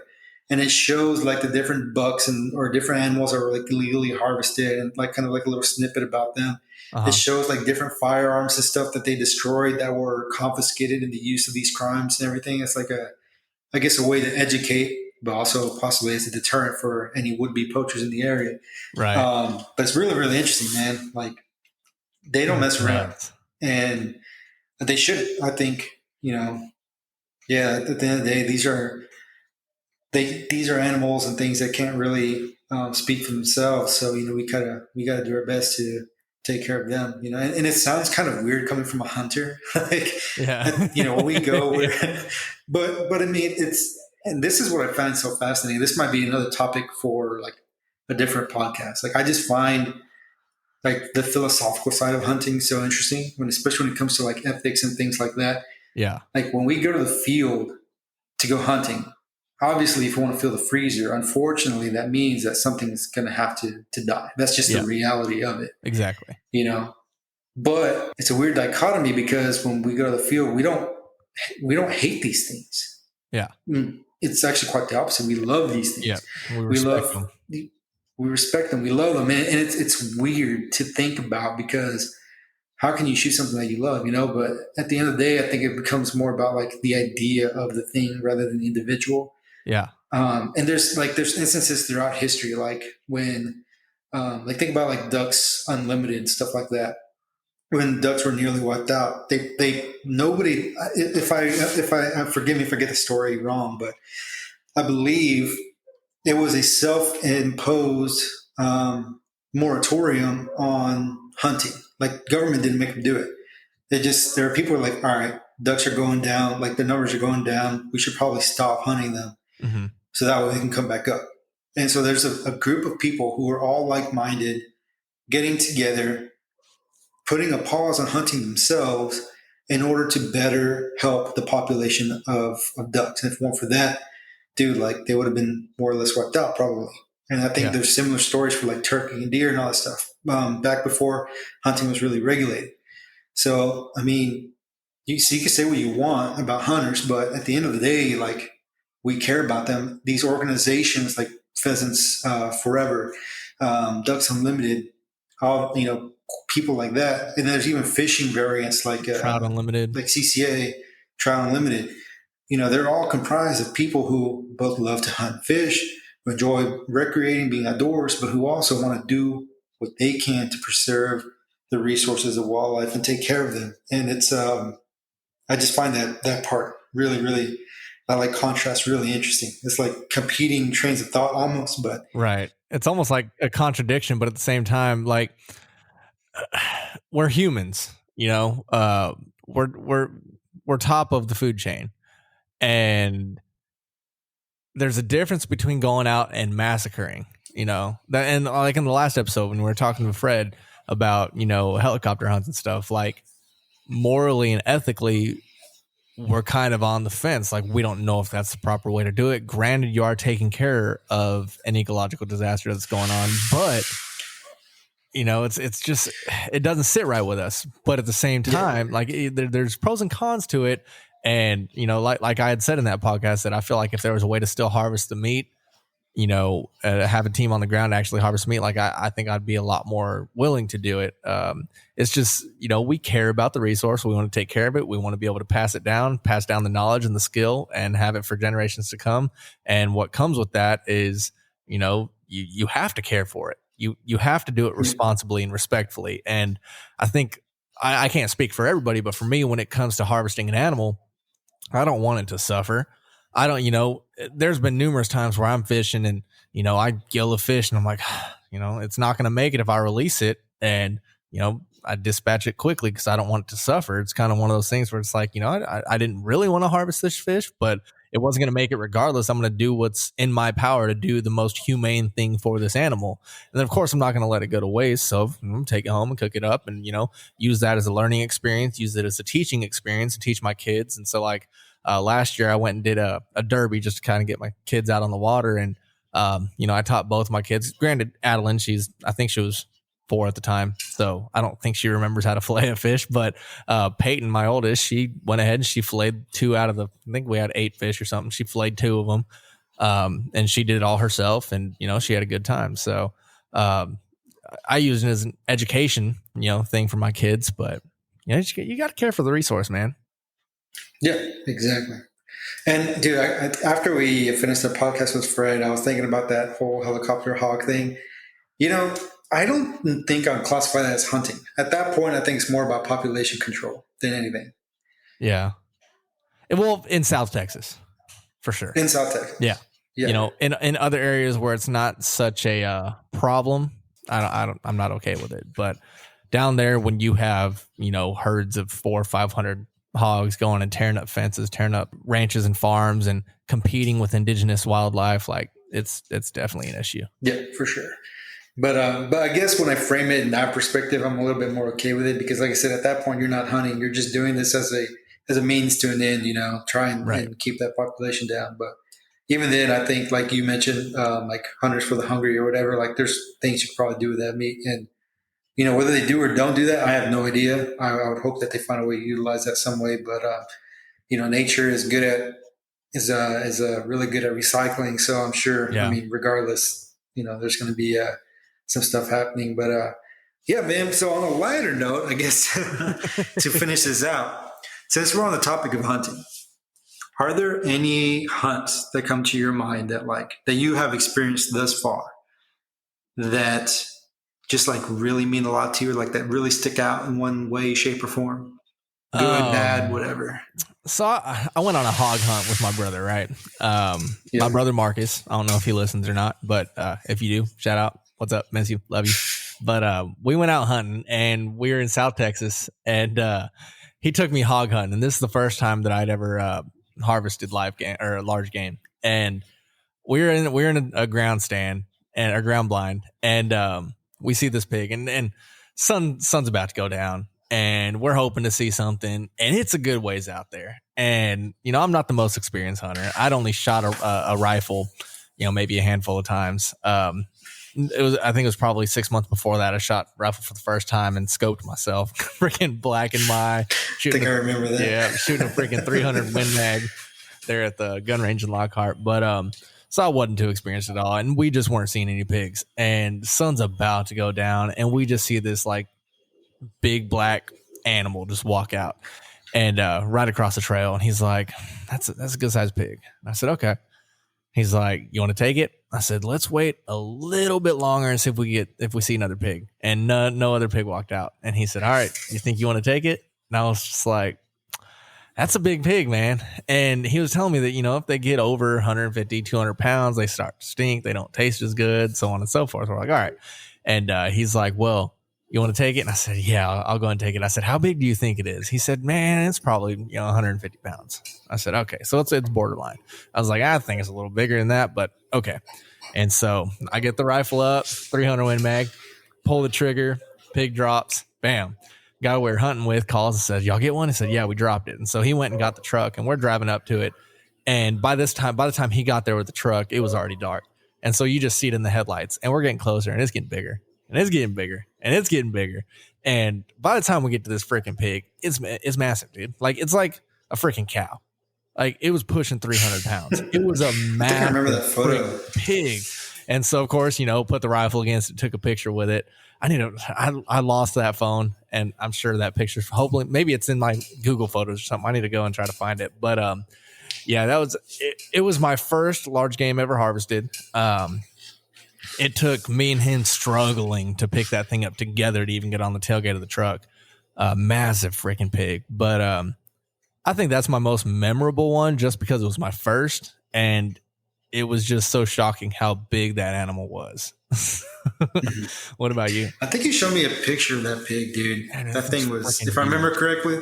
and it shows like the different bucks or different animals are like illegally harvested, and like kind of like a little snippet about them. It shows like different firearms and stuff that they destroyed that were confiscated in the use of these crimes and everything. It's like I guess a way to educate, but also possibly as a deterrent for any would-be poachers in the area. Right. But it's really, really interesting, man. Like they don't mess around, and they should. I think, at the end of the day, these are animals and things that can't really speak for themselves. So, we gotta do our best to take care of them, and it sounds kind of weird coming from a hunter, like, when we go, but I mean, and this is what I find so fascinating. This might be another topic for like a different podcast. Like I just find like the philosophical side of hunting so interesting, especially when it comes to like ethics and things like that. Yeah. Like when we go to the field to go hunting, obviously if you want to fill the freezer, unfortunately that means that something's going to have to die. That's just the reality of it. Exactly. But it's a weird dichotomy because when we go to the field, we don't hate these things. Yeah. It's actually quite the opposite. We love these things. Yeah. We respect them. We respect them. We love them. And it's weird to think about because how can you shoot something that you love, But at the end of the day, I think it becomes more about like the idea of the thing rather than the individual. Yeah. And there's instances throughout history, like when, like think about like Ducks Unlimited and stuff like that. When ducks were nearly wiped out, nobody, if I forgive me if I get the story wrong, but I believe it was a self-imposed moratorium on hunting. Like government didn't make them do it. There are people who are like, all right, ducks are going down, like the numbers are going down. We should probably stop hunting them so that way they can come back up. And so there's a group of people who are all like-minded, getting together, putting a pause on hunting themselves in order to better help the population of ducks. And if it weren't for that, dude, like they would have been more or less wiped out probably. And I think there's similar stories for like turkey and deer and all that stuff back before hunting was really regulated. So, I mean, you can say what you want about hunters, but at the end of the day, like we care about them. These organizations like Pheasants Forever, Ducks Unlimited, all, people like that. And there's even fishing variants like Trout Unlimited, like CCA, Trout Unlimited. They're all comprised of people who both love to hunt, fish, enjoy recreating, being outdoors, but who also want to do what they can to preserve the the resources of wildlife and take care of them. And it's I just find that part really, really, I like contrast, really interesting. It's like competing trains of thought almost, but Right. It's almost like a contradiction, but at the same time, like we're humans, we're top of the food chain, and there's a difference between going out and massacring, that. And like in the last episode, when we were talking to Fred about, helicopter hunts and stuff, like morally and ethically, we're kind of on the fence. Like, we don't know if that's the proper way to do it. Granted, you are taking care of an ecological disaster that's going on, but it's just, it doesn't sit right with us. But at the same time, like there's pros and cons to it. And, like I had said in that podcast, that I feel like if there was a way to still harvest the meat, have a team on the ground to actually harvest meat, like I think I'd be a lot more willing to do it. It's just, we care about the resource. We want to take care of it. We want to be able to pass down the knowledge and the skill and have it for generations to come. And what comes with that is, you have to care for it. You have to do it responsibly and respectfully. And I think I can't speak for everybody, but for me, when it comes to harvesting an animal, I don't want it to suffer. I don't, there's been numerous times where I'm fishing and, I gill a fish and I'm like, it's not going to make it if I release it. And, I dispatch it quickly because I don't want it to suffer. It's kind of one of those things where it's like, I didn't really want to harvest this fish, but it wasn't going to make it regardless. I'm going to do what's in my power to do the most humane thing for this animal. And then, of course, I'm not going to let it go to waste. So I'm going to take it home and cook it up and, use that as a learning experience, use it as a teaching experience and teach my kids. And so, like, last year I went and did a derby just to kind of get my kids out on the water. And, I taught both my kids. Granted, Adeline, I think she was 4 at the time, so I don't think she remembers how to fillet a fish. But Peyton, my oldest, she went ahead and she filleted 2 out of I think we had 8 fish or something. She filleted 2 of them, and she did it all herself. And she had a good time. So I use it as an education, thing for my kids. But you got to care for the resource, man. Yeah, exactly. And dude, after we finished the podcast with Fred, I was thinking about that whole helicopter hog thing. I don't think I'd classify that as hunting. At that point, I think it's more about population control than anything. Yeah. Well, in South Texas, for sure. In South Texas. Yeah. In other areas where it's not such a problem, I'm not okay with it. But down there, when you have, herds of 400 or 500 hogs going and tearing up fences, tearing up ranches and farms and competing with indigenous wildlife, like it's definitely an issue. Yeah, for sure. But I guess when I frame it in that perspective, I'm a little bit more okay with it because, like I said, at that point, you're not hunting. You're just doing this as a means to an end, try and keep that population down. But even then, I think, like you mentioned, like hunters for the hungry or whatever, like there's things you could probably do with that meat. And, whether they do or don't do that, I have no idea. I would hope that they find a way to utilize that some way. But, nature is really good at recycling. So I'm sure, regardless, there's going to be some stuff happening. But yeah, man. So on a lighter note, I guess to finish this out, since we're on the topic of hunting, are there any hunts that come to your mind that you have experienced thus far that just really mean a lot to you, or that really stick out in one way, shape, or form? Good, bad, whatever. So I went on a hog hunt with my brother, right? My brother Marcus. I don't know if he listens or not, but if you do, shout out. What's up? Miss you. Love you. But we went out hunting and we were in South Texas and he took me hog hunting. And this is the first time that I'd ever harvested live game or large game. And we're in a ground stand and a ground blind. And we see this pig and sun's about to go down. And we're hoping to see something. And it's a good ways out there. And, I'm not the most experienced hunter. I'd only shot a rifle, maybe a handful of times. I think it was probably 6 months before that I shot rifle for the first time and scoped myself. Freaking black and my I remember that. Yeah, shooting a freaking 300 Win Mag there at the gun range in Lockhart. But so I wasn't too experienced at all, and we just weren't seeing any pigs. And the sun's about to go down, and we just see this big black animal just walk out and right across the trail. And he's like, "That's a good sized pig." And I said, "Okay." He's like, you want to take it? I said, let's wait a little bit longer and see if we see another pig. And no other pig walked out. And he said, all right, you think you want to take it? And I was just like, that's a big pig, man. And he was telling me that, if they get over 150, 200 pounds, they start to stink. They don't taste as good, so on and so forth. We're like, all right. And he's like, well, you want to take it? And I said, yeah, I'll go and take it. I said, how big do you think it is? He said, man, it's probably 150 pounds. I said, okay, so it's borderline. I was like, I think it's a little bigger than that, but okay. And so I get the rifle up, 300 Win Mag, pull the trigger, pig drops, bam. Guy we were hunting with calls and says, y'all get one? He said, yeah, we dropped it. And so he went and got the truck, and we're driving up to it. And by the time he got there with the truck, it was already dark. And so you just see it in the headlights, and we're getting closer, and it's getting bigger, and it's getting bigger, and it's getting bigger. And by the time we get to this freaking pig, it's massive, dude. Like, it's like a freaking cow. Like, it was pushing 300 pounds. It was a massive I think I remember that photo. Pig. And so, of course, put the rifle against it, took a picture with it. I lost that phone, and I'm sure that picture, hopefully, maybe it's in my Google Photos or something. I need to go and try to find it. But, yeah, that was it was my first large game ever harvested. It took me and him struggling to pick that thing up together to even get on the tailgate of the truck. Massive freaking pig. But I think that's my most memorable one just because it was my first, and it was just so shocking how big that animal was. What about you? I think you showed me a picture of that pig, dude. Man, that thing was, if I remember correctly,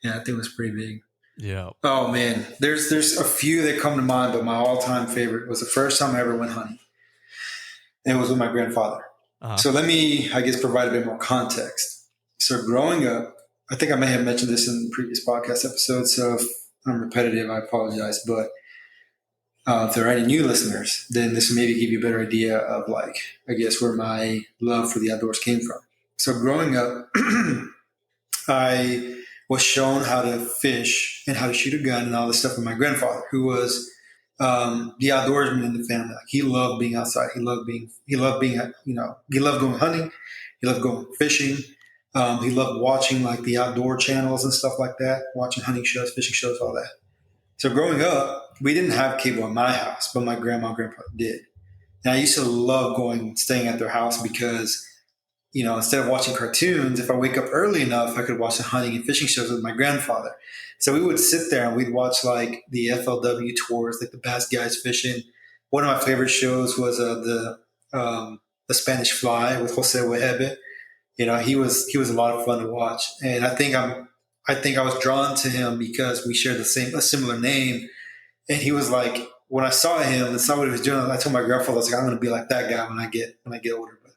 yeah, that thing was pretty big. Yeah. Oh man, there's a few that come to mind, but my all-time favorite was the first time I ever went hunting. And it was with my grandfather. Uh-huh. So let me, I guess, provide a bit more context. So growing up, I think I may have mentioned this in previous podcast episodes, so if I'm repetitive, I apologize. But if there are any new listeners, then this will maybe give you a better idea of, like, I guess, where my love for the outdoors came from. So growing up, I was shown how to fish and how to shoot a gun and all this stuff with my grandfather, who was the outdoorsman in the family. Like, he loved being outside. He loved being, he loved going hunting. He loved going fishing. He loved watching, like, the outdoor channels and stuff like that, watching hunting shows, fishing shows, all that. So growing up, we didn't have cable in my house, but my grandma and grandpa did. And I used to love staying at their house because, instead of watching cartoons, if I wake up early enough, I could watch the hunting and fishing shows with my grandfather. So we would sit there and we'd watch, like, the FLW tours, like the Bass Guys Fishing. One of my favorite shows was the Spanish Fly with Jose Wehebe. He was a lot of fun to watch, and I think I was drawn to him because we shared a similar name. And he was like, when I saw him and saw what he was doing, I told my grandfather, I was like, I'm going to be like that guy when I get older. But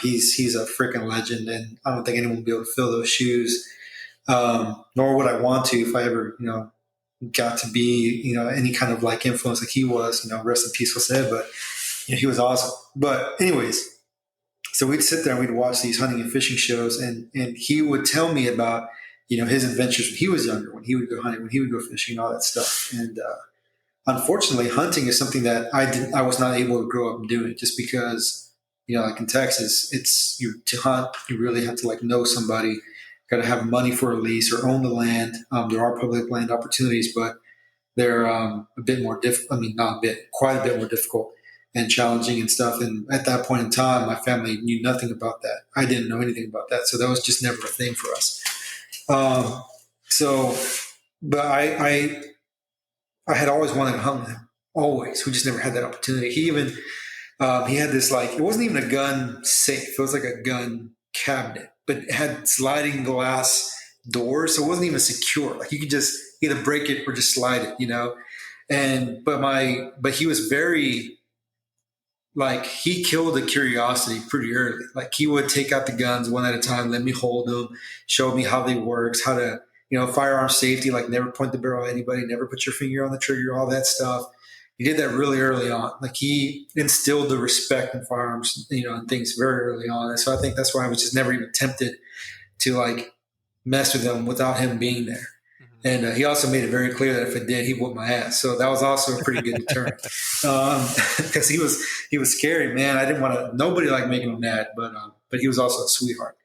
he's a freaking legend, and I don't think anyone will be able to fill those shoes. Nor would I want to if I ever, got to be, any kind of, like, influence like he was. Rest in peace, Jose. But he was awesome. But anyways, so we'd sit there and we'd watch these hunting and fishing shows, and he would tell me about, his adventures when he was younger, when he would go hunting, when he would go fishing, all that stuff. And unfortunately, hunting is something that I was not able to grow up doing, just because, like in Texas, to hunt, you really have to, like, know somebody, got to have money for a lease or own the land. There are public land opportunities, but they're a bit more difficult. I mean, not a bit, quite a bit more difficult and challenging and stuff. And at that point in time, my family knew nothing about that. I didn't know anything about that. So that was just never a thing for us. But I had always wanted to hunt with him, always. We just never had that opportunity. He even, he had this, like, it wasn't even a gun safe. It was like a gun cabinet, but it had sliding glass doors. So it wasn't even secure. Like, you could just either break it or just slide it, but he was very, like, he killed the curiosity pretty early. Like, he would take out the guns one at a time, let me hold them, show me how they work, how to, firearm safety, like, never point the barrel at anybody, never put your finger on the trigger, all that stuff. He did that really early on. Like, he instilled the respect in firearms, and things very early on. And so I think that's why I was just never even tempted to, like, mess with him without him being there. And he also made it very clear that if it did, he'd whoop my ass. So that was also a pretty good deterrent, because he was scary, man. I didn't want to. Nobody liked making him mad, but he was also a sweetheart,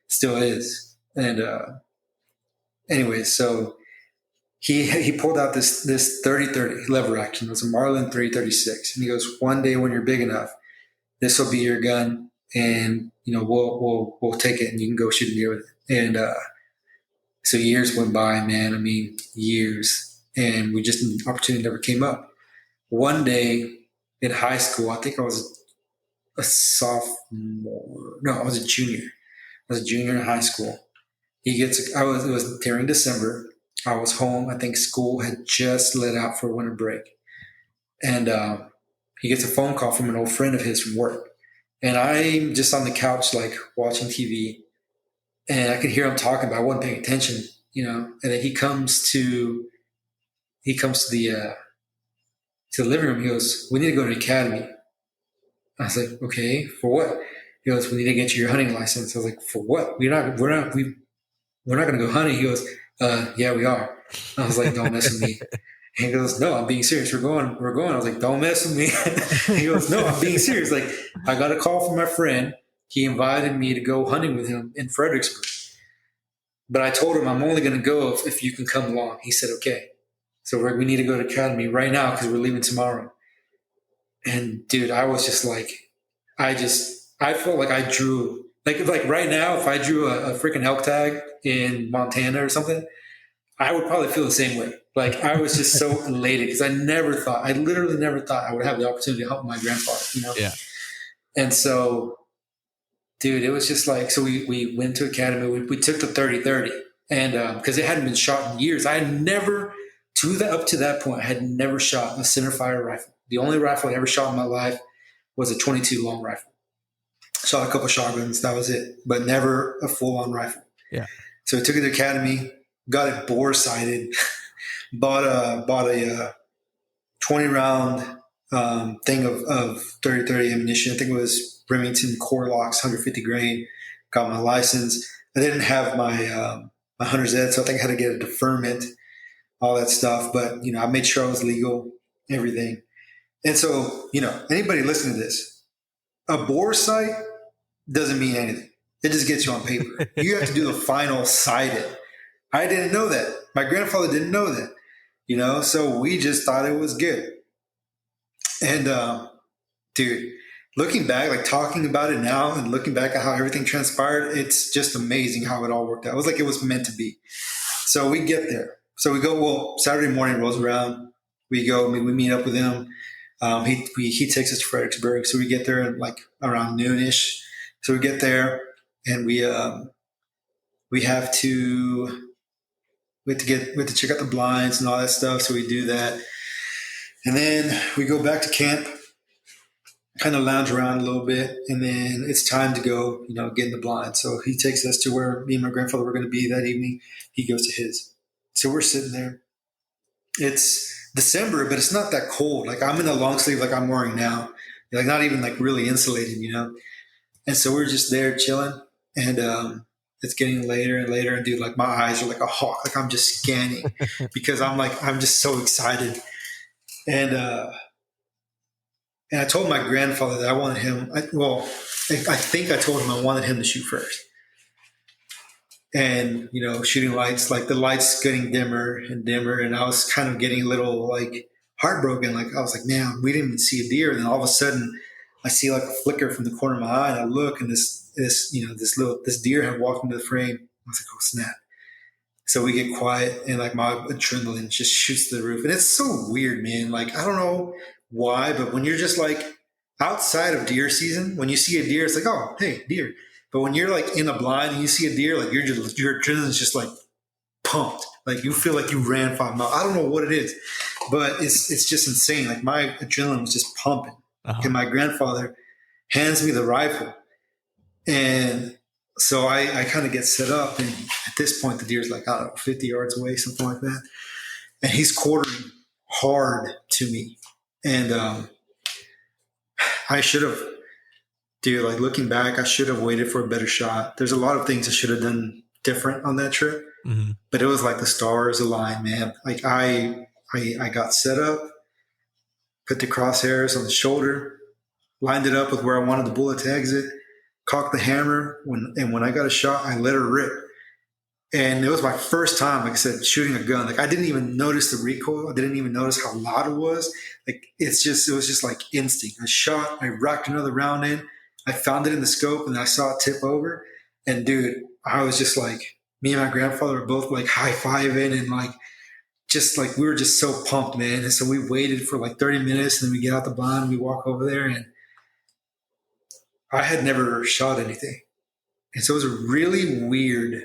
still is. And anyways, so he pulled out this 30-30 lever action. It was a Marlin 336. And he goes, one day when you're big enough, this will be your gun, and we'll take it and you can go shoot a deer with it. And so years went by, man. I mean, years, and the opportunity never came up. One day in high school, I think I was a sophomore. No, I was a junior. I was a junior in high school. It was during December. I was home. I think school had just let out for winter break. And he gets a phone call from an old friend of his from work. And I'm just on the couch, like watching TV. And I could hear him talking, but I wasn't paying attention, And then he comes to the living room. He goes, "We need to go to the academy." I was like, "Okay, for what?" He goes, "We need to get you your hunting license." I was like, "For what? We're not going to go hunting." He goes, "Yeah, we are." I was like, "Don't mess with me." He goes, "No, I'm being serious. We're going." I was like, "Don't mess with me." He goes, "No, I'm being serious." Like, I got a call from my friend. He invited me to go hunting with him in Fredericksburg. But I told him I'm only going to go if you can come along. He said, "Okay." So we need to go to academy right now because we're leaving tomorrow. And dude, I was just like, I felt like I drew, like right now, if I drew a freaking elk tag in Montana or something, I would probably feel the same way. Like, I was just so elated because I literally never thought I would have the opportunity to help my grandfather, Yeah. And so, dude, it was just like, so we went to academy. We took the 30-30, and because it hadn't been shot in years. I had never, up to that point, I had never shot a centerfire rifle. The only rifle I ever shot in my life was a 22 long rifle. Shot a couple shotguns, that was it, but never a full-on rifle. Yeah. So we took it to academy, got it bore sighted, bought a 20-round thing of 30-30 ammunition. I think it was Remington Core Locks, 150 grain. Got my license. I didn't have my hunter's ed, so I think I had to get a deferment, all that stuff. But I made sure I was legal, everything. And so anybody listening to this, a bore sight doesn't mean anything. It just gets you on paper. You have to do the final sighted. I didn't know that. My grandfather didn't know that, so we just thought it was good. And, dude, looking back, like talking about it now and looking back at how everything transpired, it's just amazing how it all worked out. It was like it was meant to be. So we get there. So we go, Saturday morning rolls around. We go, we meet up with him. He takes us to Fredericksburg. So we get there at like around noonish. So we get there and we have to check out the blinds and all that stuff. So we do that. And then we go back to camp, kind of lounge around a little bit. And then it's time to go, get in the blind. So he takes us to where me and my grandfather were going to be that evening. He goes to his. So we're sitting there. It's December, but it's not that cold. Like, I'm in a long sleeve like I'm wearing now. Like, not even like really insulated, And so we're just there chilling. And, it's getting later and later, and dude, like my eyes are like a hawk. Like, I'm just scanning because I'm just so excited. And I told my grandfather that I wanted him. I think I told him I wanted him to shoot first. And shooting lights, like the lights getting dimmer and dimmer, and I was kind of getting a little like heartbroken. Like, I was like, man, we didn't even see a deer. And then all of a sudden, I see like a flicker from the corner of my eye, and I look, and this deer had walked into the frame. I was like, oh snap! So we get quiet, and like my adrenaline just shoots to the roof, and it's so weird, man. Like, I don't know why, but when you're just like outside of deer season, when you see a deer, it's like, oh, hey, deer. But when you're like in a blind and you see a deer, like your adrenaline's just like pumped. Like, you feel like you ran 5 miles. I don't know what it is, but it's just insane. Like, my adrenaline was just pumping. Uh-huh. And my grandfather hands me the rifle. And so I kind of get set up. And at this point, the deer's like, I don't know, 50 yards away, something like that. And he's quartering hard to me. And I should have, dude, like looking back, I should have waited for a better shot. There's a lot of things I should have done different on that trip. Mm-hmm. But it was like the stars aligned, man. Like, I got set up, put the crosshairs on the shoulder, lined it up with where I wanted the bullet to exit, cocked the hammer. When I got a shot, I let her rip. And it was my first time, like I said, shooting a gun. Like I didn't even notice the recoil. I didn't even notice how loud it was. Like it was just like instinct. I shot, I racked another round in. I found it in the scope and I saw it tip over. And dude, I was just like, me and my grandfather were both like high-fiving and like, just like we were just so pumped, man. And so we waited for like 30 minutes and then we get out the blind and we walk over there, and I had never shot anything. And so it was a really weird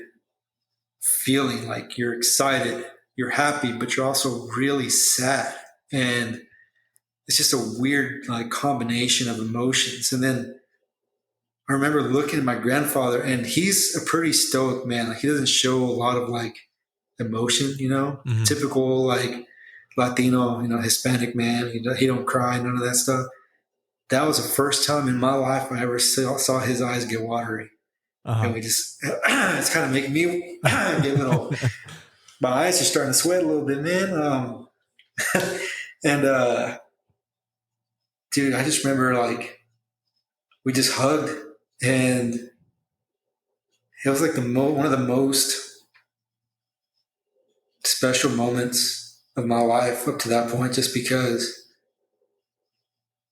feeling. Like you're excited, you're happy, but you're also really sad. And it's just a weird like combination of emotions. And then I remember looking at my grandfather, and he's a pretty stoic man. Like he doesn't show a lot of like emotion, typical like Latino, Hispanic man. He don't cry, none of that stuff. That was the first time in my life I ever saw his eyes get watery. And we just, it's kind of making me get a little, my eyes are starting to sweat a little bit, man. And dude, I just remember like, we just hugged, and it was like one of the most special moments of my life up to that point, just because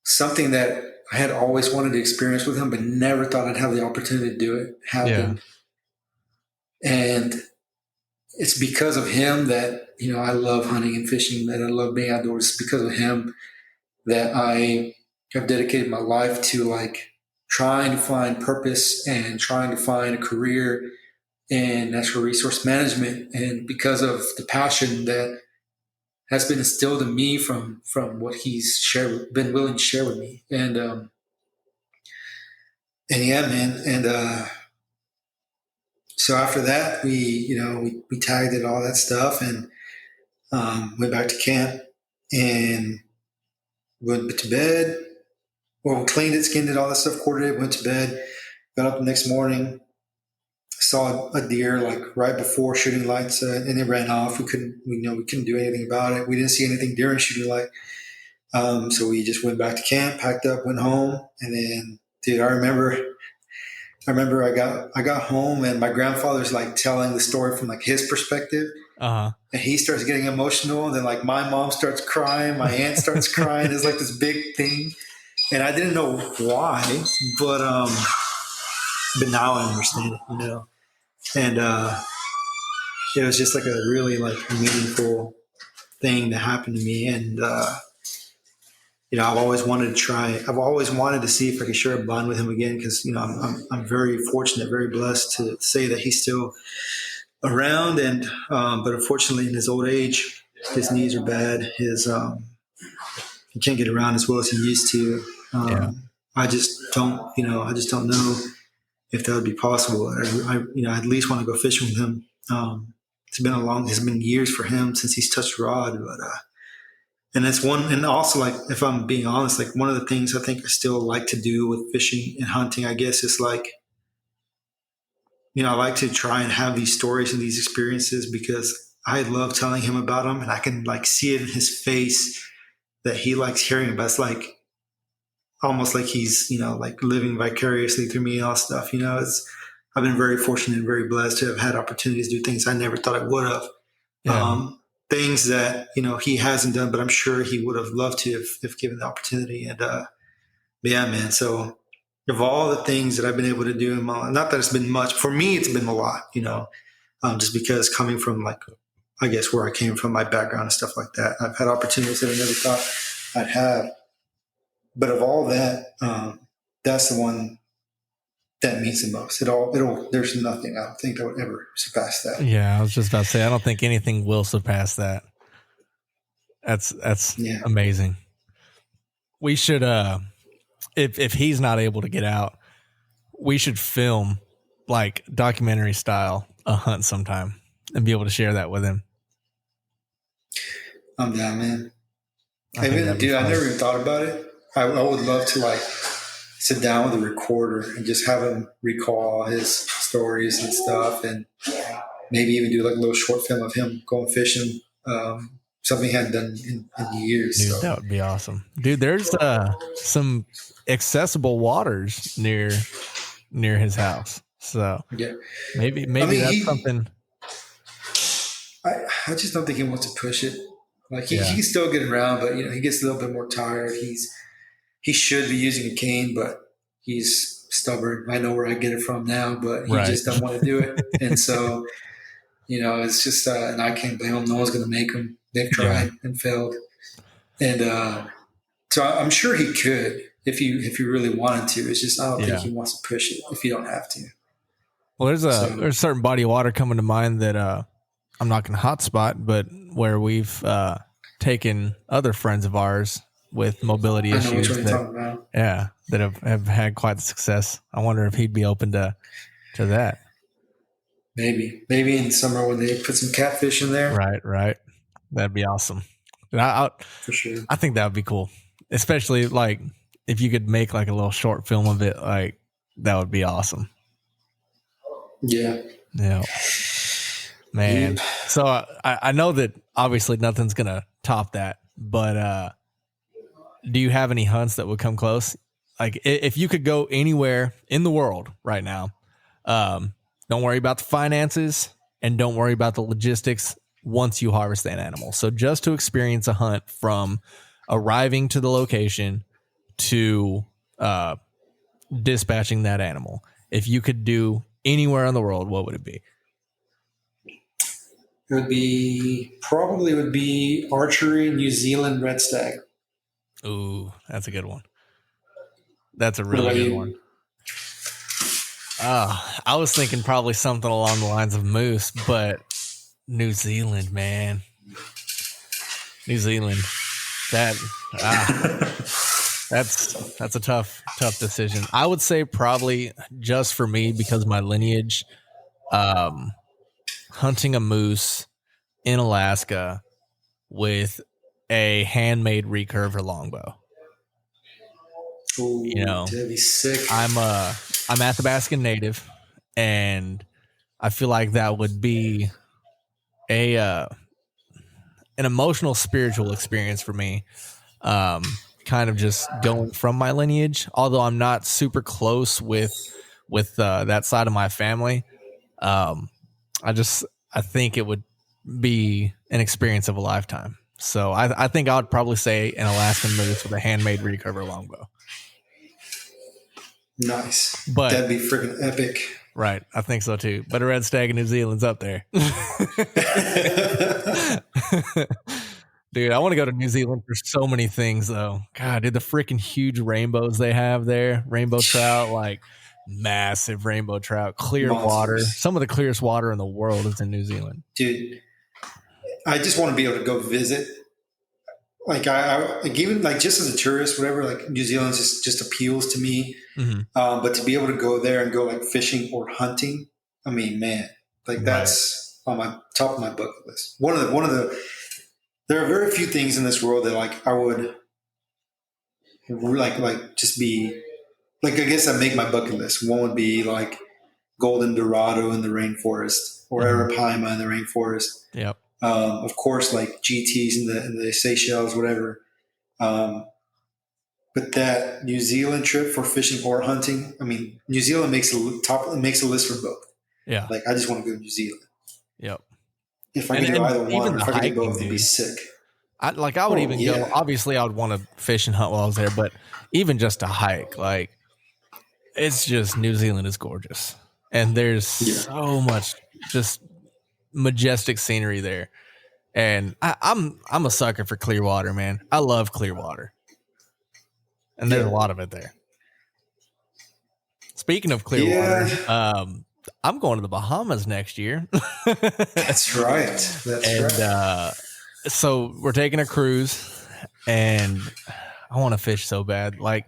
something that I had always wanted to experience with him, but never thought I'd have the opportunity to do it happened. Yeah. And it's because of him that, I love hunting and fishing, that I love being outdoors. It's because of him that I have dedicated my life to like trying to find purpose and trying to find a career in natural resource management. And because of the passion that has been instilled in me from what he's been willing to share with me. And yeah, man. And so after that, we tagged it, all that stuff, and went back to camp and went to bed. Well, we cleaned it, skinned it, all that stuff, quartered it, went to bed, got up the next morning, saw a deer like right before shooting lights, and it ran off. We couldn't do anything about it. We didn't see anything during shooting light. So we just went back to camp, packed up, went home. And then, dude, I remember I got home, and my grandfather's like telling the story from like his perspective. And he starts getting emotional. And then like my mom starts crying. My aunt starts crying. It's like this big thing. And I didn't know why, but now I understand it, And it was just like a really like meaningful thing that happened to me. And I've always wanted to see if I could share a blind with him again, because I'm very fortunate, very blessed to say that he's still around. And but unfortunately, in his old age, his knees are bad. He can't get around as well as he used to. I just don't know if that would be possible. I at least want to go fishing with him. It's been years for him since he's touched rod, but and that's one. And also, like, if I'm being honest, like one of the things I think I still like to do with fishing and hunting, I guess, is like, I like to try and have these stories and these experiences because I love telling him about them, and I can like see it in his face that he likes hearing about. It's like almost like he's, like living vicariously through me and all stuff. I've been very fortunate and very blessed to have had opportunities to do things I never thought I would have. Yeah. Things that, he hasn't done, but I'm sure he would have loved to if given the opportunity. And yeah, man. So of all the things that I've been able to do in my life, not that it's been much, for me, it's been a lot, just because coming from like, I guess where I came from, my background and stuff like that, I've had opportunities that I never thought I'd have. But of all that, that's the one that means the most. There's nothing I don't think that would ever surpass that. Yeah, I was just about to say, I don't think anything will surpass that. That's amazing. We should, if he's not able to get out, we should film like documentary style a hunt sometime and be able to share that with him. I'm down, man. I never even thought about it. I would love to like sit down with a recorder and just have him recall his stories and stuff, and maybe even do like a little short film of him going fishing. Something he hadn't done in years. Dude, that would be awesome. Dude, there's some accessible waters near his house. So yeah, maybe that's something. I just don't think he wants to push it. Like he can Yeah. still get around, but he gets a little bit more tired. He should be using a cane, but he's stubborn. I know where I get it from now, but he Right. just doesn't want to do it. And so, it's just, and I can't blame him. No one's going to make him. They've tried and failed. And so I'm sure he could if he really wanted to. It's just I don't think he wants to push it if you don't have to. Well, there's a certain body of water coming to mind that I'm not going to hotspot, but where we've taken other friends of ours with mobility issues. I know which one you're talking about. Yeah, that have had quite the success. I wonder if he'd be open to that. Maybe in summer when they put some catfish in there. Right. That'd be awesome. For sure. I think that would be cool, especially like if you could make like a little short film of it. Like that would be awesome. Yeah. Man. So I know that obviously nothing's gonna top that, but do you have any hunts that would come close? Like if you could go anywhere in the world right now, don't worry about the finances and don't worry about the logistics once you harvest that animal. So just to experience a hunt from arriving to the location to dispatching that animal, if you could do anywhere in the world, what would it be? It would be archery, New Zealand red stag. Ooh, that's a good one. That's a really good one. I was thinking probably something along the lines of moose, but New Zealand, man. New Zealand. That's a tough decision. I would say probably just for me because of my lineage, hunting a moose in Alaska with a handmade recurve longbow. Ooh, that'd be sick. I'm Athabascan native, and I feel like that would be an emotional, spiritual experience for me. Kind of just going from my lineage, although I'm not super close with that side of my family. I think it would be an experience of a lifetime. So I think I would probably say an Alaskan moose with a handmade recurve longbow. Nice. But that'd be freaking epic. Right. I think so too. But a red stag in New Zealand's up there. Dude, I want to go to New Zealand for so many things though. God, dude, the freaking huge rainbows they have there. Rainbow trout, like massive rainbow trout, clear Monsters. Water. Some of the clearest water in the world is in New Zealand. Dude, I just want to be able to go visit. Like like even like just as a tourist, whatever, like New Zealand just appeals to me. Mm-hmm. But to be able to go there and go like fishing or hunting, I mean, man, like that's on my top of my bucket list. One of the there are very few things in this world that like I would like just be like, I guess I make my bucket list. One would be like golden dorado in the rainforest or arapaima in the rainforest. Yep. Of course, like GTs in the Seychelles, whatever. But that New Zealand trip for fishing or hunting, I mean, New Zealand makes a list for both. Yeah. Like I just want to go to New Zealand. Yep. If I can do either one, if I can do both, it'd be sick. I would even go. Obviously, I would want to fish and hunt while I was there, but even just to hike, like it's just New Zealand is gorgeous, and there's so much just majestic scenery there. And I'm a sucker for clear water, man. I love clear water, and there's a lot of it there. Speaking of clear water, I'm going to the Bahamas next year. That's right. So we're taking a cruise, and I want to fish so bad. Like,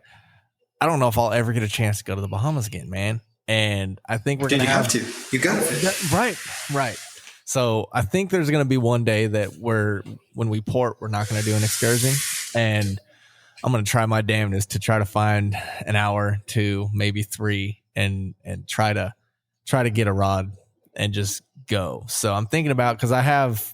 I don't know if I'll ever get a chance to go to the Bahamas again, man. And I think we're going to have to. You got to. Right. So I think there's going to be one day that when we port, we're not going to do an excursion, and I'm going to try my damnedest to try to find an hour to maybe 3 and try to get a rod and just go. So I'm thinking about, because I have,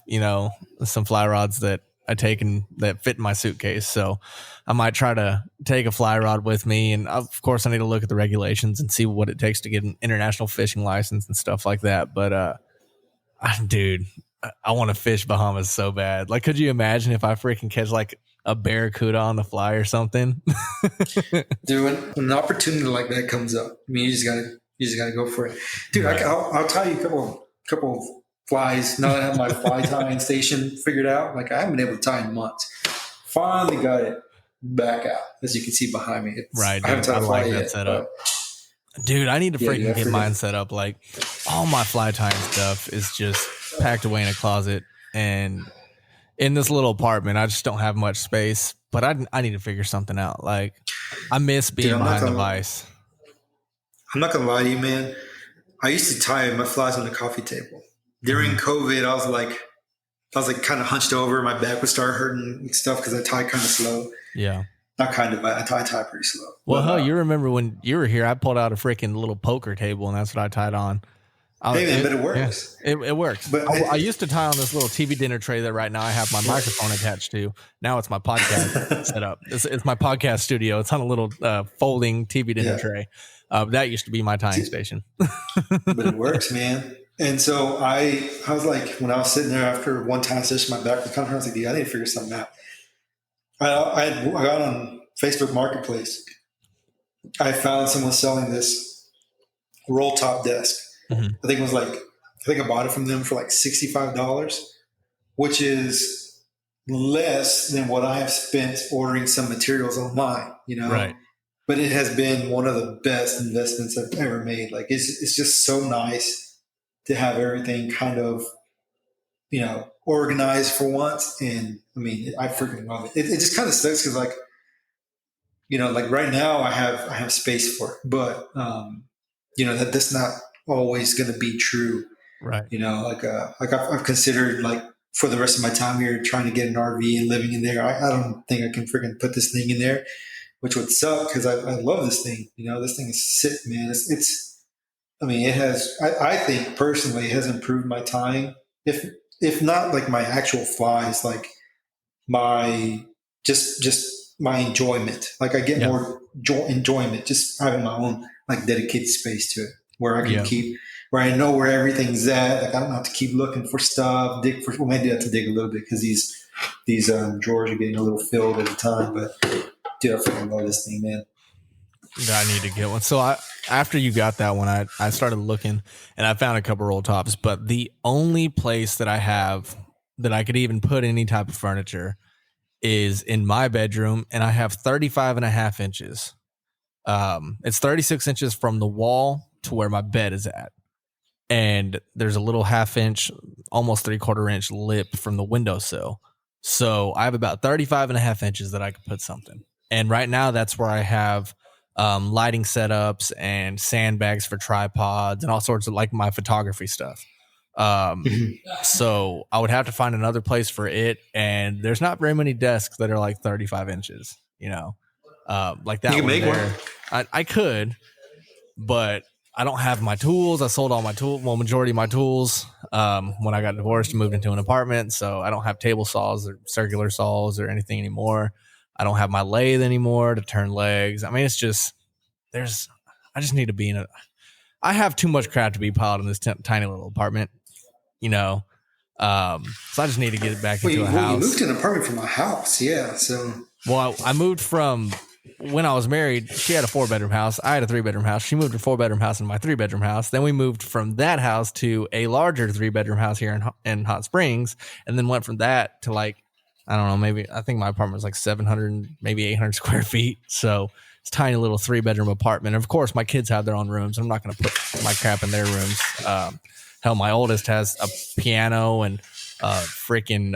some fly rods that I take and that fit in my suitcase. So I might try to take a fly rod with me. And of course I need to look at the regulations and see what it takes to get an international fishing license and stuff like that. But, dude, I want to fish Bahamas so bad. Like, could you imagine if I freaking catch like a barracuda on the fly or something? Dude, when an opportunity like that comes up, I mean, you just gotta go for it, dude. Right. I'll tie you a couple of flies. Now that I have my fly tying station figured out, like I haven't been able to tie in months. Finally got it back out, as you can see behind me. Right, I haven't dude. tied I a fly like that yet, setup. but Dude, I need to Yeah, freaking yeah, I get forget. mine set up. Like, all my fly tying stuff is just packed away in a closet. And in this little apartment, I just don't have much space. But I need to figure something out. Like, I miss being Dude, behind the vise. I'm not gonna lie to you, man. I used to tie my flies on the coffee table. During COVID, I was like kind of hunched over. My back would start hurting and stuff because I tie kind of slow. Yeah. Not kind of, I tie pretty slow. Well, But, hell, you remember when you were here, I pulled out a freaking little poker table, and that's what I tied on. hey, man, but it works. Yeah, it works. But I used to tie on this little TV dinner tray that right now I have my microphone attached to. Now it's my podcast setup. It's my podcast studio. It's on a little folding TV dinner tray. That used to be my tying station. But it works, man. And so I was like, when I was sitting there after one time session, my back was kind of hurt. I was like, dude, I need to figure something out. I got on Facebook Marketplace. I found someone selling this roll top desk. Mhm. I think I bought it from them for like $65, which is less than what I have spent ordering some materials online, Right. But it has been one of the best investments I've ever made. Like it's just so nice to have everything kind of, organized for once. And I mean, I freaking love it. It just kind of sucks because like right now I have space for it, but that's not always going to be true. Right. I've considered like for the rest of my time here trying to get an RV and living in there. I don't think I can freaking put this thing in there, which would suck because I love this thing. This thing is sick, man. It has. I think personally it has improved my tying. If not like my actual flies, like my just my enjoyment. Like I get more enjoyment just having my own like dedicated space to it, where I can keep, where I know where everything's at. Like I don't have to keep looking for stuff, maybe I have to dig a little bit because these drawers are getting a little filled at a time. But dude, I freaking love this thing, man. I need to get one. So after you got that one, I started looking and I found a couple roll tops, but the only place that I have that I could even put any type of furniture is in my bedroom, and I have 35 and a half inches. It's 36 inches from the wall to where my bed is at. And there's a little 1/2 inch, almost 3/4 inch lip from the windowsill. So I have about 35 and a half inches that I could put something. And right now that's where I have lighting setups and sandbags for tripods and all sorts of like my photography stuff. So I would have to find another place for it. And there's not very many desks that are like 35 inches, like that. You can make there. one. I could, but I don't have my tools. I sold all my tools, majority of my tools when I got divorced and moved into an apartment. So I don't have table saws or circular saws or anything anymore. I don't have my lathe anymore to turn legs. I mean, it's just, I just need to be I have too much crap to be piled in this tiny little apartment, so I just need to get it back into a house. You moved to an apartment from a house. Yeah. So, well, I moved from when I was married. She had a 4-bedroom house. I had a 3-bedroom house. She moved a 4-bedroom house in my 3-bedroom house. Then we moved from that house to a larger 3-bedroom house here in Hot Springs. And then went from that to like, I don't know, I think my apartment was like 700, maybe 800 square feet. So it's a tiny little 3-bedroom apartment. And of course, my kids have their own rooms. I'm not going to put my crap in their rooms. Hell, my oldest has a piano and freaking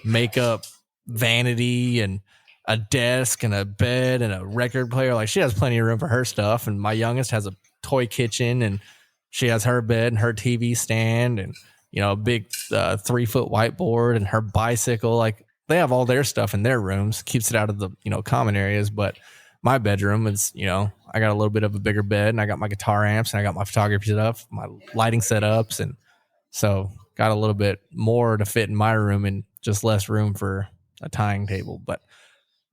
makeup vanity and a desk and a bed and a record player. Like she has plenty of room for her stuff. And my youngest has a toy kitchen and she has her bed and her TV stand and, a big 3-foot whiteboard and her bicycle. Like they have all their stuff in their rooms, keeps it out of the, common areas. But my bedroom is, I got a little bit of a bigger bed and I got my guitar amps and I got my photography stuff, my lighting setups. And so got a little bit more to fit in my room and just less room for a tying table. But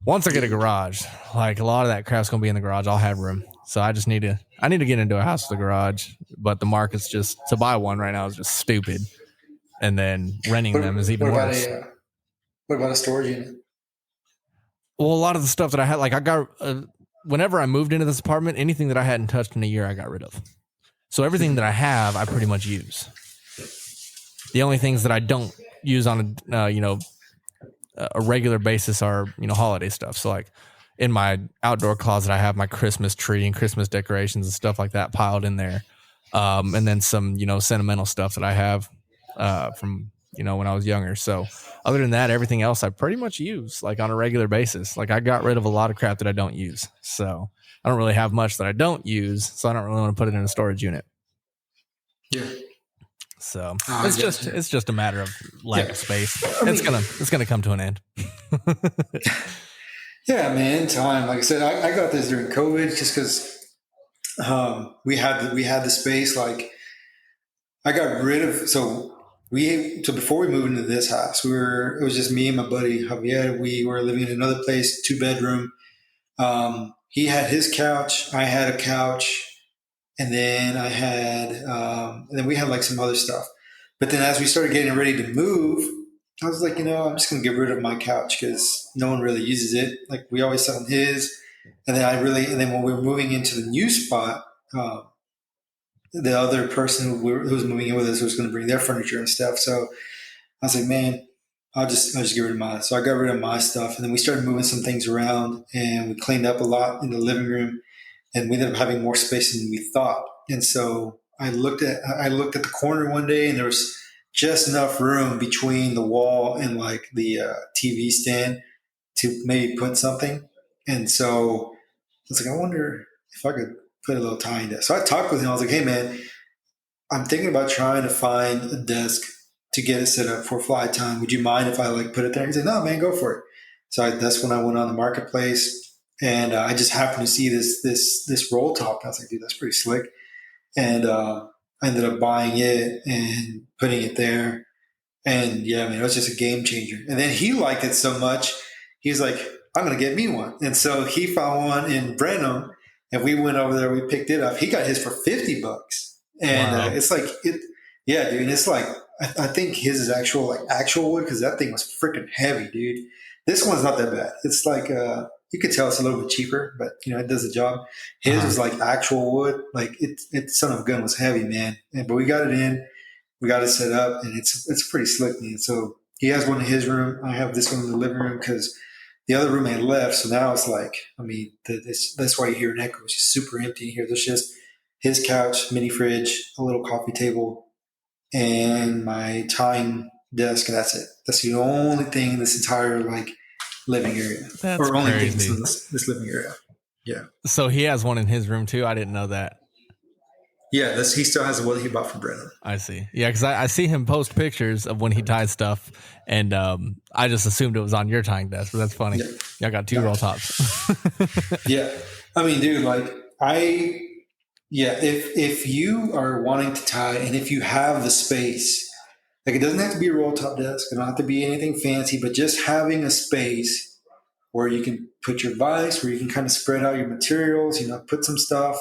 once I get a garage, like a lot of that crap's going to be in the garage, I'll have room. So I need to get into a house with a garage, but the market's just to buy one right now is just stupid. and then renting them is even worse. What about a storage unit? Well, a lot of the stuff that I had, like I got, whenever I moved into this apartment, anything that I hadn't touched in a year, I got rid of. So everything that I have, I pretty much use. The only things that I don't use on a regular basis are, holiday stuff. So like in my outdoor closet, I have my Christmas tree and Christmas decorations and stuff like that piled in there. And then some, sentimental stuff that I have from, when I was younger. So other than that, everything else I pretty much use like on a regular basis. Like I got rid of a lot of crap that I don't use. So I don't really have much that I don't use. So I don't really want to put it in a storage unit. Yeah. So it's just a matter of lack of space. It's gonna come to an end. Yeah, man. Time. Like I said, I got this during COVID just because we had the space. Like I got rid of so before we moved into this house, it was just me and my buddy Javier. We were living in another place, 2-bedroom. He had his couch, I had a couch, and then we had like some other stuff. But then as we started getting ready to move, I was like, I'm just going to get rid of my couch because no one really uses it. Like we always sat on his. And then when we were moving into the new spot, the other person who was moving in with us was going to bring their furniture and stuff. So I was like, man, I'll just get rid of mine. So I got rid of my stuff. And then we started moving some things around and we cleaned up a lot in the living room. And we ended up having more space than we thought. And so I looked at the corner one day, and there was just enough room between the wall and like the TV stand to maybe put something. And so I was like, I wonder if I could put a little tiny desk. So I talked with him. I was like, hey man, I'm thinking about trying to find a desk to get it set up for fly time. Would you mind if I like put it there? He's like, no man, go for it. So that's when I went on the marketplace. And I just happened to see this roll top. And I was like, dude, that's pretty slick. And I ended up buying it and putting it there. And yeah, man, it was just a game changer. And then he liked it so much, he was like, I'm going to get me one. And so he found one in Brenham, and we went over there. We picked it up. He got his for $50. And Wow. it's like, yeah, dude. And it's like, I think his is actual wood because that thing was freaking heavy, dude. This one's not that bad. It's like, you could tell it's a little bit cheaper, but it does the job. His was like actual wood. Like it son of a gun was heavy, man. But we got it in, we got it set up, and it's pretty slick, man. So he has one in his room. I have this one in the living room because the other roommate left. So now it's like, that's why you hear an echo. It's just super empty here. There's just his couch, mini fridge, a little coffee table, and my tying desk, and that's it. That's the only thing in this entire living area. That's or only crazy. things in this living area. Yeah. So he has one in his room too. I didn't know that. Yeah, he still has the one he bought from Brennan. I see. Yeah, because I see him post pictures of when he ties stuff, and I just assumed it was on your tying desk, but that's funny. Yeah. I got 2 roll tops. Yeah. I mean, dude, if you are wanting to tie and if you have the space, it doesn't have to be a roll top desk. It don't have to be anything fancy, but just having a space where you can put your vise, where you can kind of spread out your materials, put some stuff,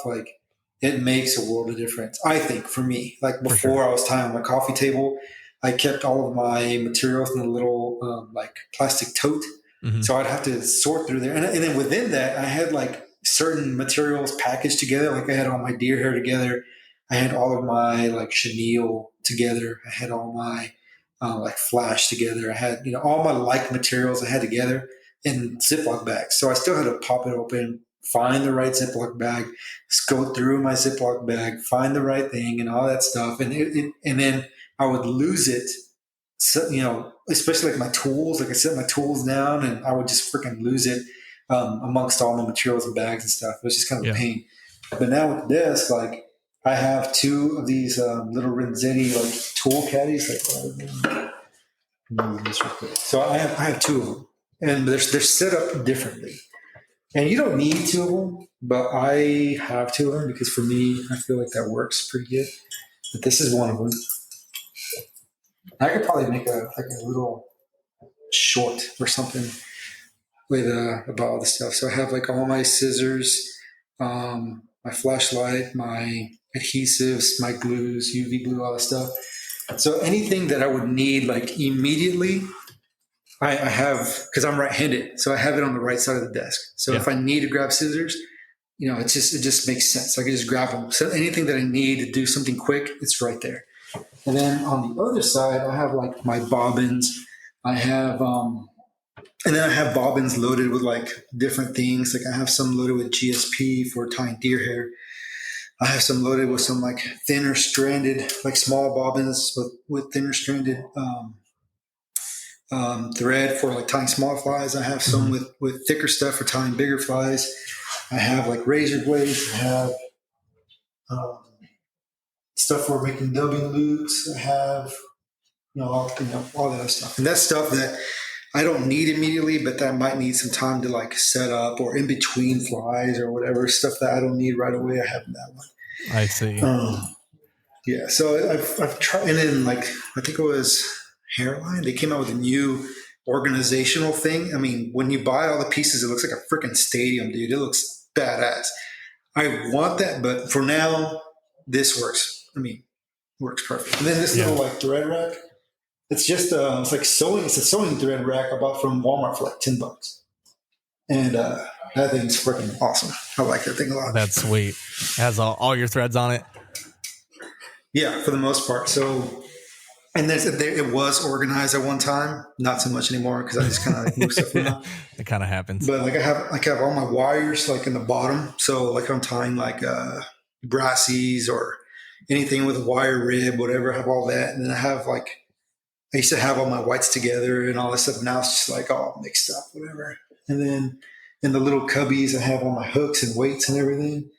it makes a world of difference. I think for me, before I was tying on my coffee table, I kept all of my materials in a little plastic tote. Mm-hmm. So I'd have to sort through there. And then within that, I had certain materials packaged together. I had all my deer hair together. I had all of my chenille together. I had all my flash together. I had, all my materials I had together in Ziploc bags. So I still had to pop it open, find the right Ziploc bag, go through my Ziploc bag, find the right thing and all that stuff. And and then I would lose it. So, especially my tools, I set my tools down and I would just freaking lose it amongst all my materials and bags and stuff. It was just kind of a pain. But now with the desk, I have 2 of these little Renzetti tool caddies. So I have 2 of them, and they're set up differently. And you don't need 2 of them, but I have 2 of them because for me, I feel like that works pretty good. But this is one of them. I could probably make a little short or something with about all the stuff. So I have all my scissors, my flashlight, my adhesives, my glues, UV glue, all that stuff. So anything that I would need like immediately, I have, because I'm right-handed, so I have it on the right side of the desk. So if I need to grab scissors, it just makes sense. I can just grab them. So anything that I need to do something quick, it's right there. And then on the other side, I have like my bobbins. I have, and then I have bobbins loaded with like different things. Like I have some loaded with GSP for tying deer hair. I have some loaded with some like thinner stranded, like small bobbins with thinner stranded thread for like tying small flies. I have some with thicker stuff for tying bigger flies. I have like razor blades. I have stuff for making dubbing loops. I have all that stuff, and that's stuff that I don't need immediately, but that I might need some time to like set up, or in between flies or whatever stuff that I don't need right away. I have in that one. I see. Yeah, so I've tried, and then like I think it was Hairline. They came out with a new organizational thing. I mean, when you buy all the pieces, it looks like a freaking stadium, dude. It looks badass. I want that, but for now, this works. I mean, works perfect. And then this little like thread rack. It's just it's like sewing. It's a sewing thread rack I bought from Walmart for like $10, and that thing's freaking awesome. I like that thing a lot. That's sweet. It has all your threads on it. Yeah, for the most part. So, and it was organized at one time, not so much anymore because I just kind of like move stuff around. It kind of happens. But like I have all my wires like in the bottom. So like I'm tying like brassies or anything with a wire rib, whatever. I have all that, and then I have like. I used to have all my whites together and all that stuff. Now it's just like all mixed up, whatever. And then in the little cubbies, I have all my hooks and weights and everything.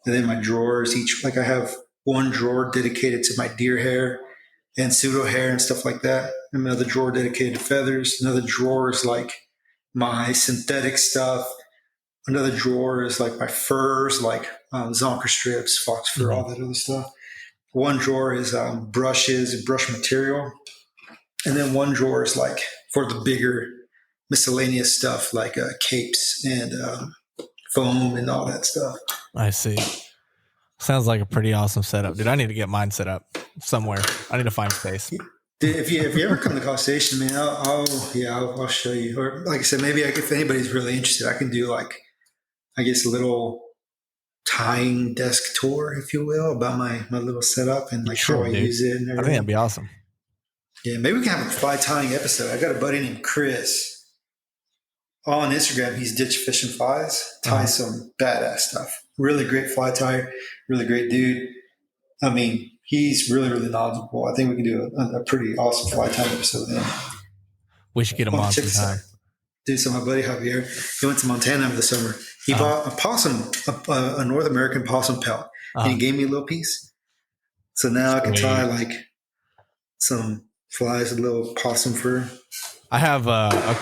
And then my drawers, I have one drawer dedicated to my deer hair and pseudo hair and stuff like that. Another drawer dedicated to feathers. Another drawer is like my synthetic stuff. Another drawer is like my furs, like zonker strips, fox fur, all that other stuff. One drawer is brushes and brush material. And then one drawer is like for the bigger miscellaneous stuff like capes and foam and all that stuff. I see. Sounds like a pretty awesome setup, dude. I need to get mine set up somewhere. I need to find space. Dude, if you ever come to College Station, man, I'll show you. Or like I said, maybe if anybody's really interested, I can do like, I guess, a little tying desk tour, if you will, about my little setup and like how I use it and everything. I think that'd be awesome. Yeah, maybe we can have a fly tying episode. I got a buddy named Chris on Instagram. He's ditch fishing flies, ties some badass stuff. Really great fly tyer, really great dude. I mean, he's really, really knowledgeable. I think we can do a pretty awesome fly tying episode then. We should get him on sometime. Dude, so my buddy Javier, he went to Montana over the summer. He bought a possum, a North American possum pelt, and he gave me a little piece. So now I can tie like some flies, a little possum fur. I have a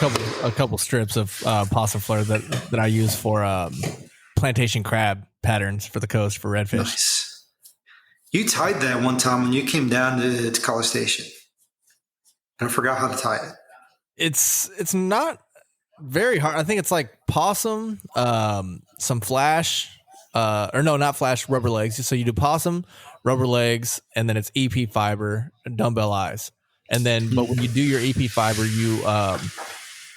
couple strips of possum fur that I use for plantation crab patterns for the coast for redfish. Nice. You tied that one time when you came down to College Station. I forgot how to tie it. It's not very hard. I think it's like possum, some flash, or no, not flash, rubber legs. So you do possum, rubber legs, and then it's EP fiber, dumbbell eyes. And then, but when you do your EP fiber, you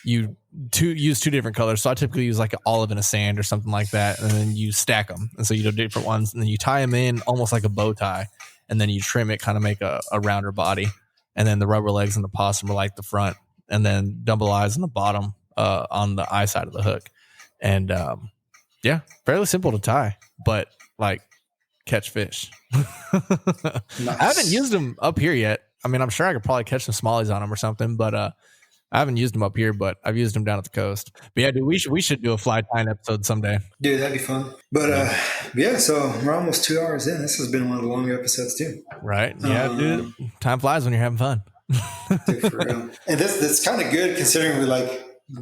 use two different colors. So I typically use like an olive and a sand or something like that. And then you stack them. And so you do different ones. And then you tie them in almost like a bow tie. And then you trim it, kind of make a rounder body. And then the rubber legs and the possum are like the front. And then dumbbell eyes on the bottom on the eye side of the hook. And yeah, fairly simple to tie, but like catch fish. Nice. I haven't used them up here yet. I mean, I'm sure I could probably catch some smallies on them or something, but I haven't used them up here, but I've used them down at the coast. But yeah, dude, we should do a fly tying episode someday. Dude, that'd be fun. But yeah, so we're almost 2 hours in. This has been one of the longer episodes too. Right. Yeah, dude. Time flies when you're having fun. Dude, for real. And that's kind of good considering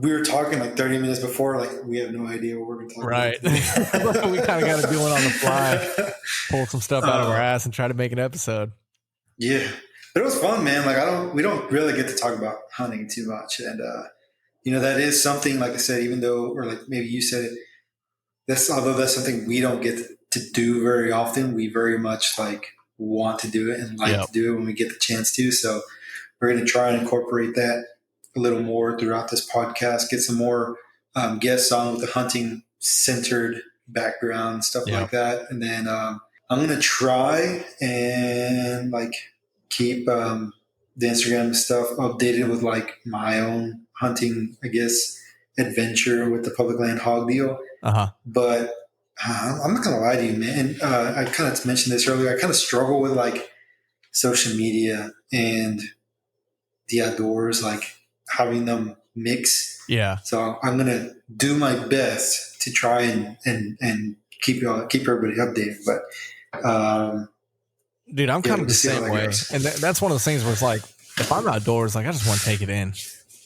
we were talking like 30 minutes before, like we have no idea what we're going to talk about. Right. We kind of got to do it on the fly, pull some stuff out of our ass and try to make an episode. Yeah. But it was fun, man. Like we don't really get to talk about hunting too much. And, that is something, like I said, even though, or like maybe you said it, although that's something we don't get to do very often, we very much like want to do it and like to do it when we get the chance to. So we're going to try and incorporate that a little more throughout this podcast, get some more guests on with the hunting centered background, stuff like that. And then I'm going to try and like keep the Instagram stuff updated with like my own hunting, I guess, adventure with the public land hog deal. But I'm not going to lie to you, man. I kind of mentioned this earlier. I kind of struggle with like social media and the outdoors, like having them mix. Yeah. So I'm going to do my best to try and keep everybody updated. But, dude, I'm kind of the same way. And that's one of those things where it's like, if I'm outdoors, like I just want to take it in,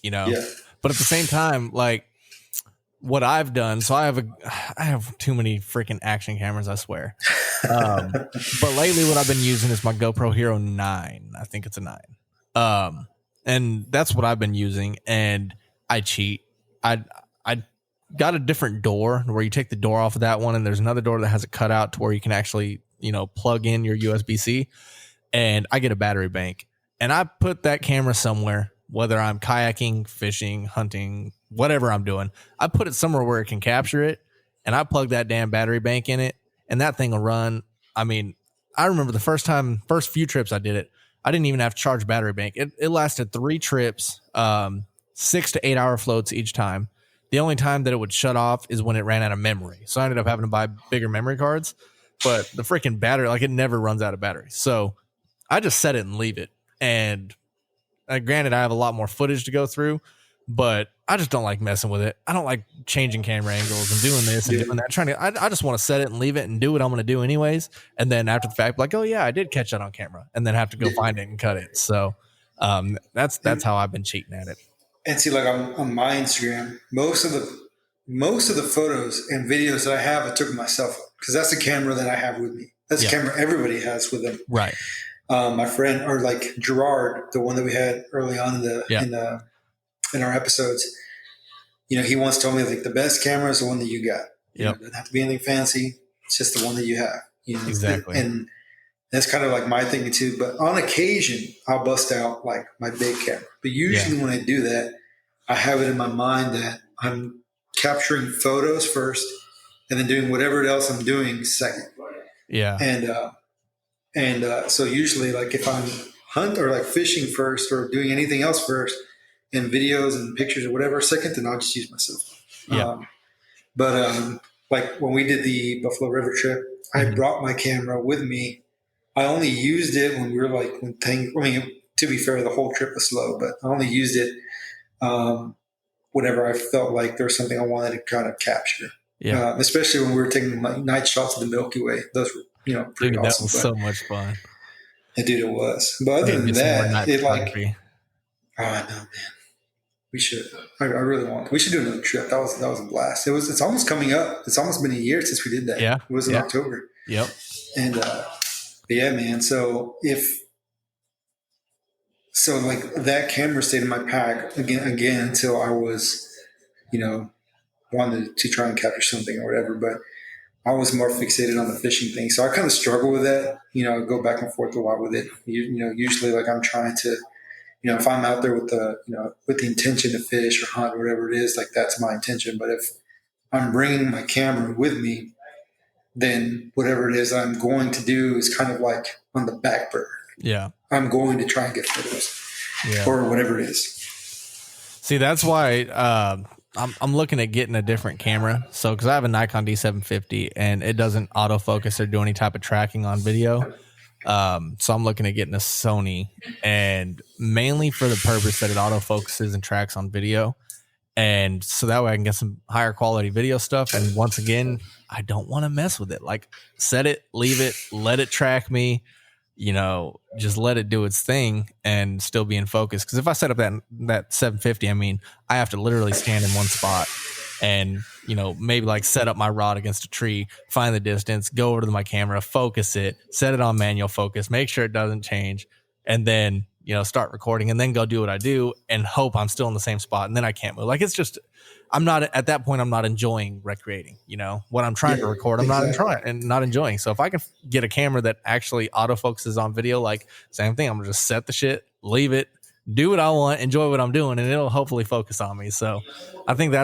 you know? Yeah. But at the same time, like what I've done, so I have too many freaking action cameras, I swear. But lately what I've been using is my GoPro Hero 9. I think it's a 9. And that's what I've been using. And I cheat. I got a different door where you take the door off of that one, and there's another door that has a cutout to where you can actually, plug in your USB-C, and I get a battery bank. And I put that camera somewhere, whether I'm kayaking, fishing, hunting, whatever I'm doing. I put it somewhere where it can capture it, and I plug that damn battery bank in it, and that thing will run. I mean, I remember the first few trips I did it, I didn't even have to charge battery bank. It lasted 3 trips, 6 to 8 hour floats each time. The only time that it would shut off is when it ran out of memory. So I ended up having to buy bigger memory cards. But the freaking battery, like it never runs out of battery. So I just set it and leave it. And granted, I have a lot more footage to go through, but I just don't like messing with it. I don't like changing camera angles and doing this and doing that. I just want to set it and leave it and do what I'm going to do anyways. And then after the fact, like, oh yeah, I did catch that on camera, and then have to go find it and cut it. So that's how I've been cheating at it. And see, like on my Instagram, most of the photos and videos that I have, I took with my cell phone because that's the camera that I have with me. That's the camera everybody has with them. Right. My friend, or like Gerard, the one that we had early on in our episodes, he once told me like the best camera is the one that you got. It doesn't have to be anything fancy. It's just the one that you have. Exactly. And that's kind of like my thinking too. But on occasion, I'll bust out like my big camera. But usually when I do that, I have it in my mind that I'm capturing photos first and then doing whatever else I'm doing second. Yeah. And so usually like if I'm hunt or like fishing first or doing anything else first and videos and pictures or whatever second, then I'll just use my cell phone. Yeah. But like when we did the Buffalo River trip, I brought my camera with me. I only used it when we were like, to be fair, the whole trip was slow, but I only used it whenever I felt like there was something I wanted to kind of capture. Yeah. Especially when we were taking night shots of the Milky Way. Those were, pretty awesome. That was so much fun. Dude, it was. But other than that, it like, I know, man. We should. I really want. We should do another trip. That was a blast. It's almost coming up. It's almost been a year since we did that. Yeah. It was in October. Yep. And yeah, man. So like that camera stayed in my pack again until I was, wanted to try and capture something or whatever. But I was more fixated on the fishing thing, so I kind of struggle with that. Go back and forth a lot with it. Usually like I'm trying to. If I'm out there with the intention to fish or hunt or whatever it is, like that's my intention. But if I'm bringing my camera with me, then whatever it is I'm going to do is kind of like on the back burner. Yeah. I'm going to try and get photos or whatever it is. See, that's why I'm looking at getting a different camera. So, because I have a Nikon D750 and it doesn't autofocus or do any type of tracking on video. So I'm looking at getting a Sony, and mainly for the purpose that it autofocuses and tracks on video. And so that way I can get some higher quality video stuff. And once again, I don't want to mess with it. Like set it, leave it, let it track me, just let it do its thing and still be in focus. Cause if I set up that 750, I have to literally stand in one spot and, maybe like set up my rod against a tree, find the distance, go over to my camera, focus it, set it on manual focus, make sure it doesn't change, and then, start recording and then go do what I do and hope I'm still in the same spot. And then I can't move. Like, it's just, I'm not at that point. I'm not enjoying recreating. What I'm trying to record, I'm not enjoying. So if I can get a camera that actually autofocuses on video, like same thing, I'm gonna just set the shit, leave it, do what I want, enjoy what I'm doing, and it'll hopefully focus on me. So I think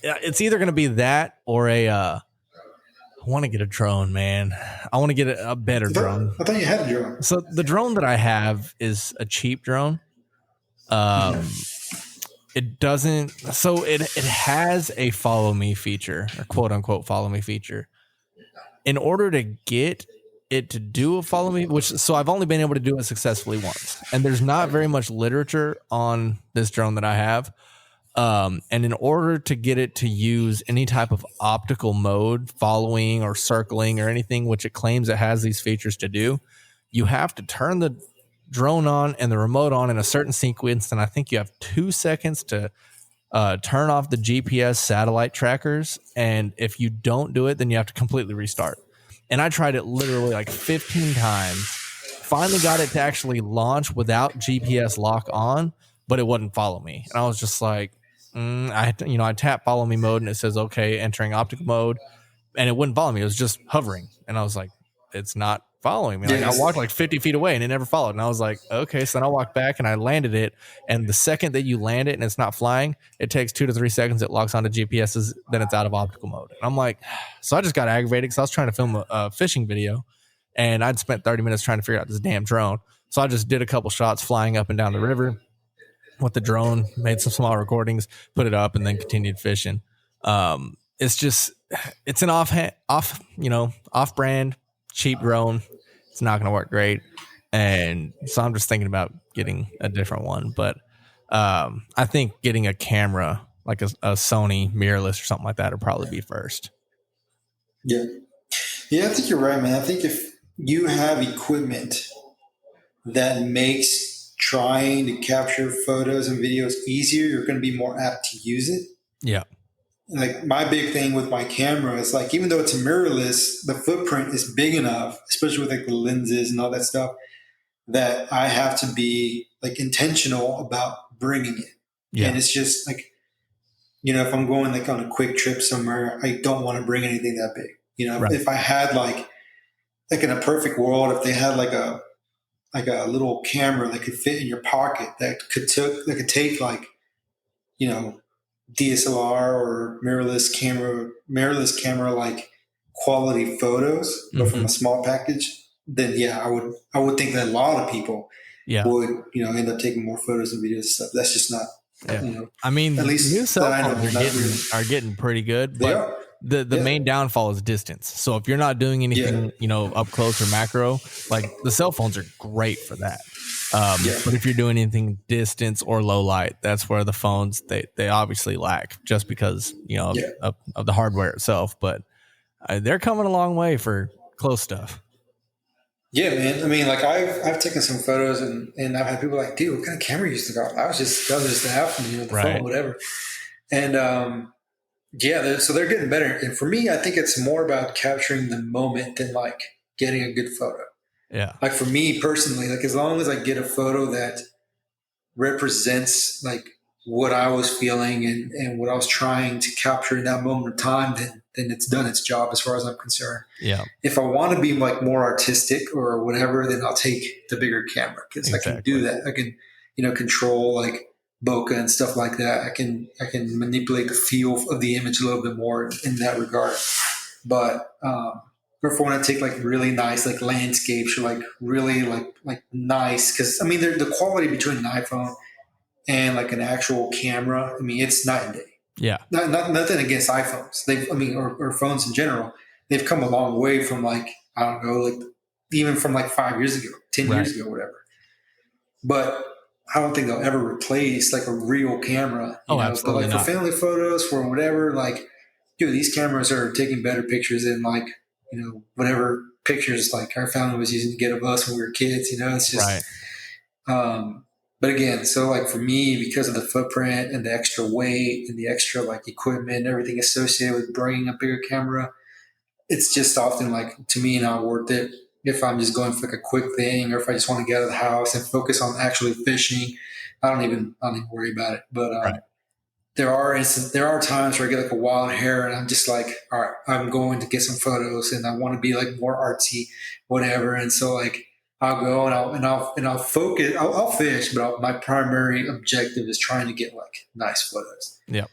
it's either gonna be that or I want to get a drone, man. I want to get a better drone. I thought you had a drone. So the drone that I have is a cheap drone. It doesn't. So it has a follow me feature, or quote unquote follow me feature. In order to get it to do a follow me, so I've only been able to do it successfully once, and there's not very much literature on this drone that I have. And in order to get it to use any type of optical mode, following or circling or anything, which it claims it has these features to do, you have to turn the drone on and the remote on in a certain sequence. And I think you have 2 seconds to turn off the GPS satellite trackers. And if you don't do it, then you have to completely restart. And I tried it literally like 15 times, finally got it to actually launch without GPS lock on, but it wouldn't follow me. And I was just like, I tap follow me mode and it says, okay, entering optical mode, and it wouldn't follow me. It was just hovering. And I was like, it's not following me. Like I walked like 50 feet away and it never followed. And I was like, okay. So then I walked back and I landed it. And the second that you land it and it's not flying, it takes 2 to 3 seconds. It locks onto GPSs. Then it's out of optical mode. And I'm like, so I just got aggravated because I was trying to film a fishing video and I'd spent 30 minutes trying to figure out this damn drone. So I just did a couple shots flying up and down the river with the drone, made some small recordings, put it up, and then continued fishing. It's an off-brand, cheap drone. It's not going to work great. And so I'm just thinking about getting a different one. But I think getting a camera, like a Sony mirrorless or something like that, would probably be first. Yeah. Yeah, I think you're right, man. I think if you have equipment that makes trying to capture photos and videos easier, you're going to be more apt to use it. Yeah. Like my big thing with my camera is like, even though it's a mirrorless, the footprint is big enough, especially with like the lenses and all that stuff, that I have to be like intentional about bringing it. Yeah. And it's just like, if I'm going like on a quick trip somewhere, I don't want to bring anything that big. Right. If I had like in a perfect world, if they had like a little camera that could fit in your pocket that could take like, DSLR or mirrorless camera like quality photos, but from a small package, then yeah, I would think that a lot of people would, end up taking more photos and videos and stuff. That's just not, I mean, at least new cell phones are getting pretty good, but the main downfall is distance. So if you're not doing anything, up close or macro, like the cell phones are great for that. But if you're doing anything distance or low light, that's where the phones, they obviously lack just because, of the hardware itself. But they're coming a long way for close stuff. Yeah, man. I mean, like I've taken some photos and I've had people like, dude, what kind of camera you used to got? That was just the app, the phone, whatever. And, so they're getting better. And for me, I think it's more about capturing the moment than like getting a good photo. Yeah. Like for me personally, like as long as I get a photo that represents like what I was feeling and what I was trying to capture in that moment of time, then it's done its job as far as I'm concerned. Yeah. If I want to be like more artistic or whatever, then I'll take the bigger camera because I can do that. I can, control like bokeh and stuff like that. I can manipulate the feel of the image a little bit more in that regard. But or if I want to take like really nice like landscapes or like really like nice, because I mean the quality between an iPhone and like an actual camera, I mean it's night and day. Yeah. Nothing against iPhones. Or phones in general. They've come a long way from like, I don't know, like even from like 5 years ago, 10 years ago, whatever. But I don't think they'll ever replace like a real camera. Absolutely but like for family photos, for whatever, like, dude, these cameras are taking better pictures than like, whatever pictures like our family was using to get of us when we were kids. It's just, but again, so like for me, because of the footprint and the extra weight and the extra like equipment and everything associated with bringing a bigger camera, it's just often like to me not worth it. If I'm just going for like a quick thing, or if I just want to get out of the house and focus on actually fishing, I don't even worry about it. But there are times where I get like a wild hair and I'm just like, all right, I'm going to get some photos and I want to be like more artsy, whatever. And so like I'll go and I'll focus. I'll fish, but my primary objective is trying to get like nice photos. Yep.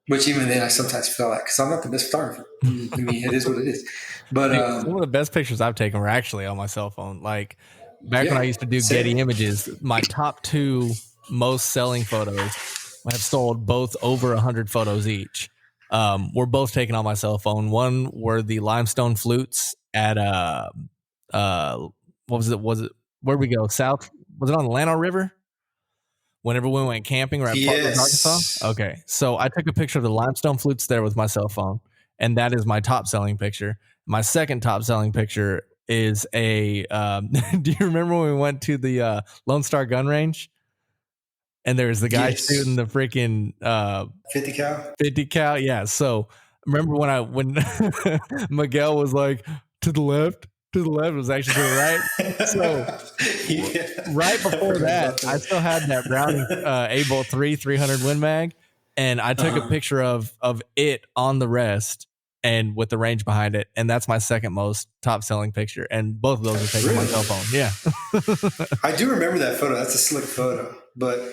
Which even then I sometimes feel like, because I'm not the best photographer. I mean, it is what it is. But some of the best pictures I've taken were actually on my cell phone. Like back when I used to do Getty Images, my top 2 most selling photos have sold both over 100 photos each. Were both taken on my cell phone. One were the limestone flutes at what was it? Where'd we go? South? Was it on the Llano River? Whenever we went camping or at Fort Worth, Arkansas? Okay. So I took a picture of the limestone flutes there with my cell phone, and that is my top selling picture. My second top selling picture is a do you remember when we went to the Lone Star gun range? And there's the guy shooting the freaking 50 cal. Yeah. So remember when Miguel was like, to the left was actually to the right. So right before that, I still had that Browning A-Bolt 300 Win Mag, and I took a picture of it on the rest and with the range behind it, and that's my second most top selling picture. And both of those are taken on my cell phone. Yeah. I do remember that photo. That's a slick photo, but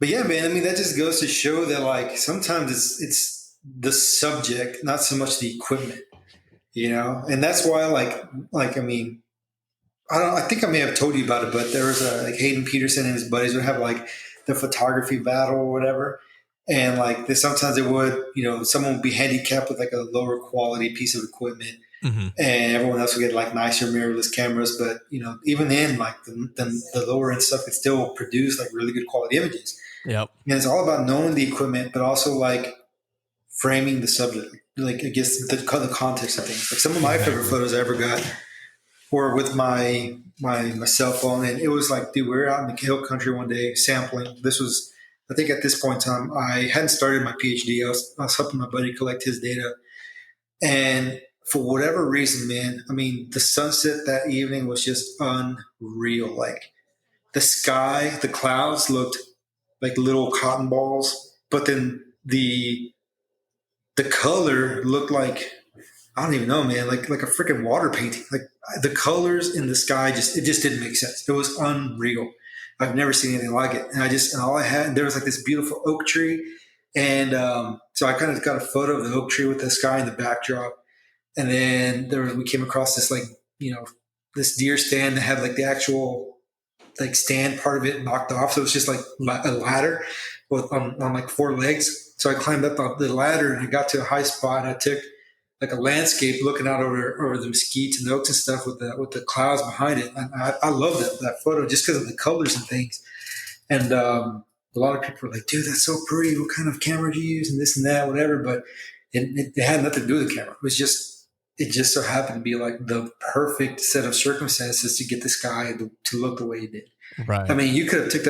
yeah, man, I mean, that just goes to show that like sometimes it's the subject, not so much the equipment, you know? And that's why I mean, I think I may have told you about it, but there was like Hayden Pedersen and his buddies would have like the photography battle or whatever. And like sometimes it would, you know, someone would be handicapped with like a lower quality piece of equipment. Mm-hmm. And everyone else would get like nicer mirrorless cameras. But, you know, even then, like the lower end stuff could still produce like really good quality images. Yep. And it's all about knowing the equipment, but also like framing the subject, like I guess the context of things. Like some of my favorite photos I ever got were with my cell phone, and it was like, dude, we were out in the hill country one day sampling. This was, I think, at this point in time, I hadn't started my PhD. I was helping my buddy collect his data, and for whatever reason, man, I mean, the sunset that evening was just unreal. Like the sky, the clouds looked like little cotton balls, but then the color looked like, I don't even know, man, like a freaking water painting. Like the colors in the sky it just didn't make sense. It was unreal. I've never seen anything like it. And all I had, there was like this beautiful oak tree. And so I kind of got a photo of the oak tree with the sky in the backdrop. And then we came across this like, you know, this deer stand that had like the actual like stand part of it knocked off. So it was just like a ladder on like 4 legs. So I climbed up the ladder and I got to a high spot and I took like a landscape looking out over the mesquites and oaks and stuff with the clouds behind it. And I love that photo just because of the colors and things. And a lot of people were like, dude, that's so pretty. What kind of camera do you use? And this and that, whatever. But it had nothing to do with the camera. It just so happened to be like the perfect set of circumstances to get this guy to look the way he did. Right. I mean, you could have took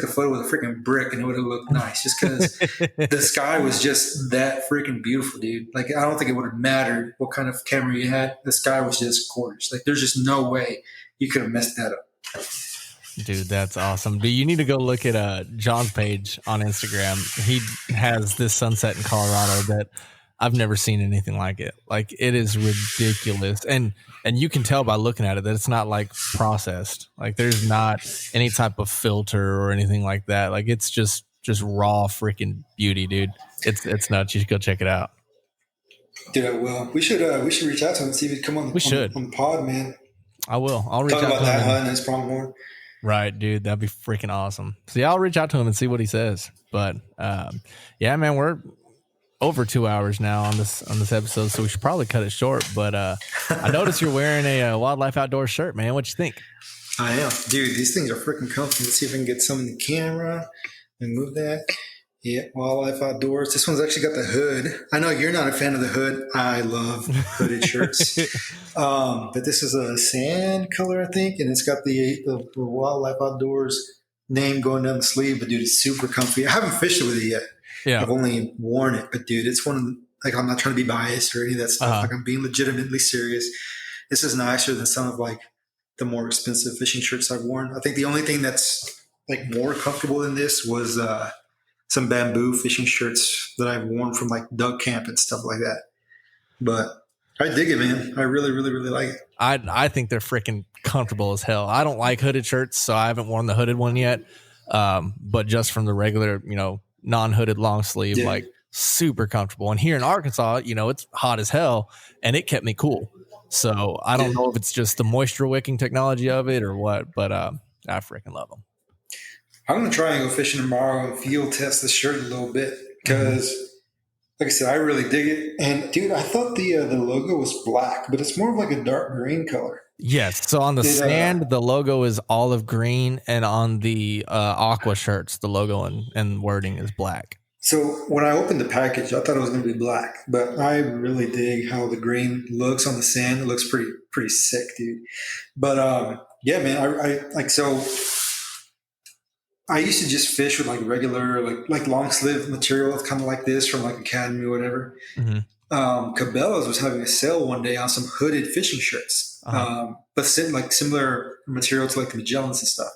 a photo with a freaking brick and it would have looked nice just because the sky was just that freaking beautiful, dude. Like, I don't think it would have mattered what kind of camera you had. The sky was just gorgeous. Like, there's just no way you could have messed that up. Dude, that's awesome. Do you need to go look at John's page on Instagram? He has this sunset in Colorado that I've never seen anything like it. Like, it is ridiculous. And you can tell by looking at it that it's not like processed. Like, there's not any type of filter or anything like that. Like, it's just raw freaking beauty, dude. It's nuts. You should go check it out. Dude, I will. We should reach out to him and see if he'd come on the pod, man. I will. I'll reach out to him. Talk about that hunt and his pronghorn. Right, dude. That'd be freaking awesome. So yeah, I'll reach out to him and see what he says. But yeah, man, we're over 2 hours now on this episode, so we should probably cut it short. But I noticed you're wearing a Wildlife Outdoors shirt, man. What you think? I am, dude. These things are freaking comfy. Let's see if I can get some in the camera and move that. Yeah, Wildlife Outdoors. This one's actually got the hood. I know you're not a fan of the hood. I love hooded shirts. But this is a sand color, I think, and it's got the Wildlife Outdoors name going down the sleeve. But dude, it's super comfy. I haven't fished it with it yet. Yeah. I've only worn it, but dude, it's one of the, like, I'm not trying to be biased or any of that stuff. Like, I'm being legitimately serious. This is nicer than some of like the more expensive fishing shirts I've worn. I think the only thing that's like more comfortable than this was some bamboo fishing shirts that I've worn from like duck camp and stuff like that. But I dig it, man. I really, really, really like it. I think they're freaking comfortable as hell. I don't like hooded shirts, so I haven't worn the hooded one yet. But just from the regular, non-hooded long sleeve, like super comfortable. And here in Arkansas, it's hot as hell, and it kept me cool. So I don't know if it's just the moisture wicking technology of it or what, but I freaking love them. I'm gonna try and go fishing tomorrow and field test the shirt a little bit because, like I said, I really dig it. And dude, I thought the logo was black, but it's more of like a dark green color. Yes. So on the sand, the logo is olive green, and on the aqua shirts, the logo and wording is black. So when I opened the package, I thought it was going to be black, but I really dig how the green looks on the sand. It looks pretty sick, dude. But yeah, man, I like so. I used to just fish with like regular, like long sleeve material, kind of like this from like Academy or whatever. Cabela's was having a sale one day on some hooded fishing shirts, but similar material to like the Magellans and stuff.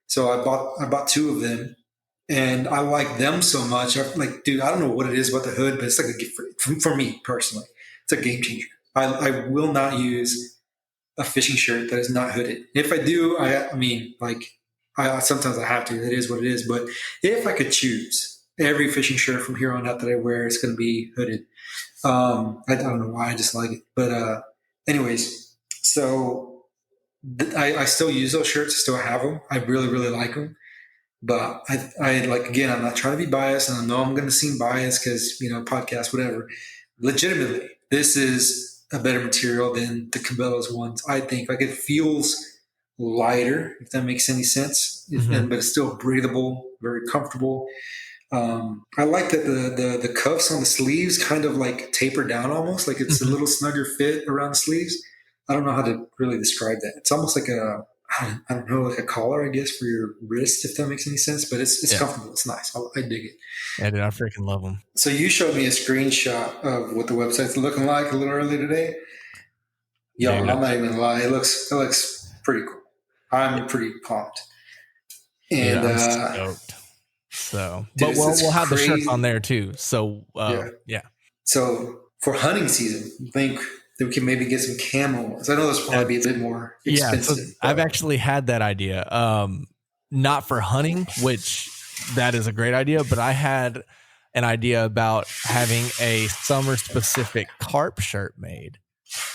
So I bought 2 of them, and I like them so much. I'm like, dude, I don't know what it is about the hood, but it's like a gift for me personally. It's a game changer. I will not use a fishing shirt that is not hooded. If I do, I mean, like. Sometimes I have to. It is what it is. But if I could choose, every fishing shirt from here on out that I wear is going to be hooded. I don't know why. I just like it. But anyways, so I still use those shirts. I still have them. I really, really like them. But I like, again, I'm not trying to be biased. And I know I'm going to seem biased because, podcast, whatever. Legitimately, this is a better material than the Cabela's ones. I think like it feels lighter, if that makes any sense, but it's still breathable, very comfortable. I like that the cuffs on the sleeves kind of like taper down almost, like it's a little snugger fit around the sleeves. I don't know how to really describe that. It's almost like I don't know, like a collar, I guess, for your wrist, if that makes any sense, but it's comfortable. It's nice. I dig it. Yeah, dude, I freaking love them. So you showed me a screenshot of what the website's looking like a little early today. Yo, I'm not even gonna lie. It looks pretty cool. I'm pretty pumped. And I'm stoked. So, but we'll have the shirts on there too. So, yeah. So for hunting season, I think that we can maybe get some camo ones. I know those probably be a bit more expensive. So I've actually had that idea. Not for hunting, which that is a great idea, but I had an idea about having a summer specific carp shirt made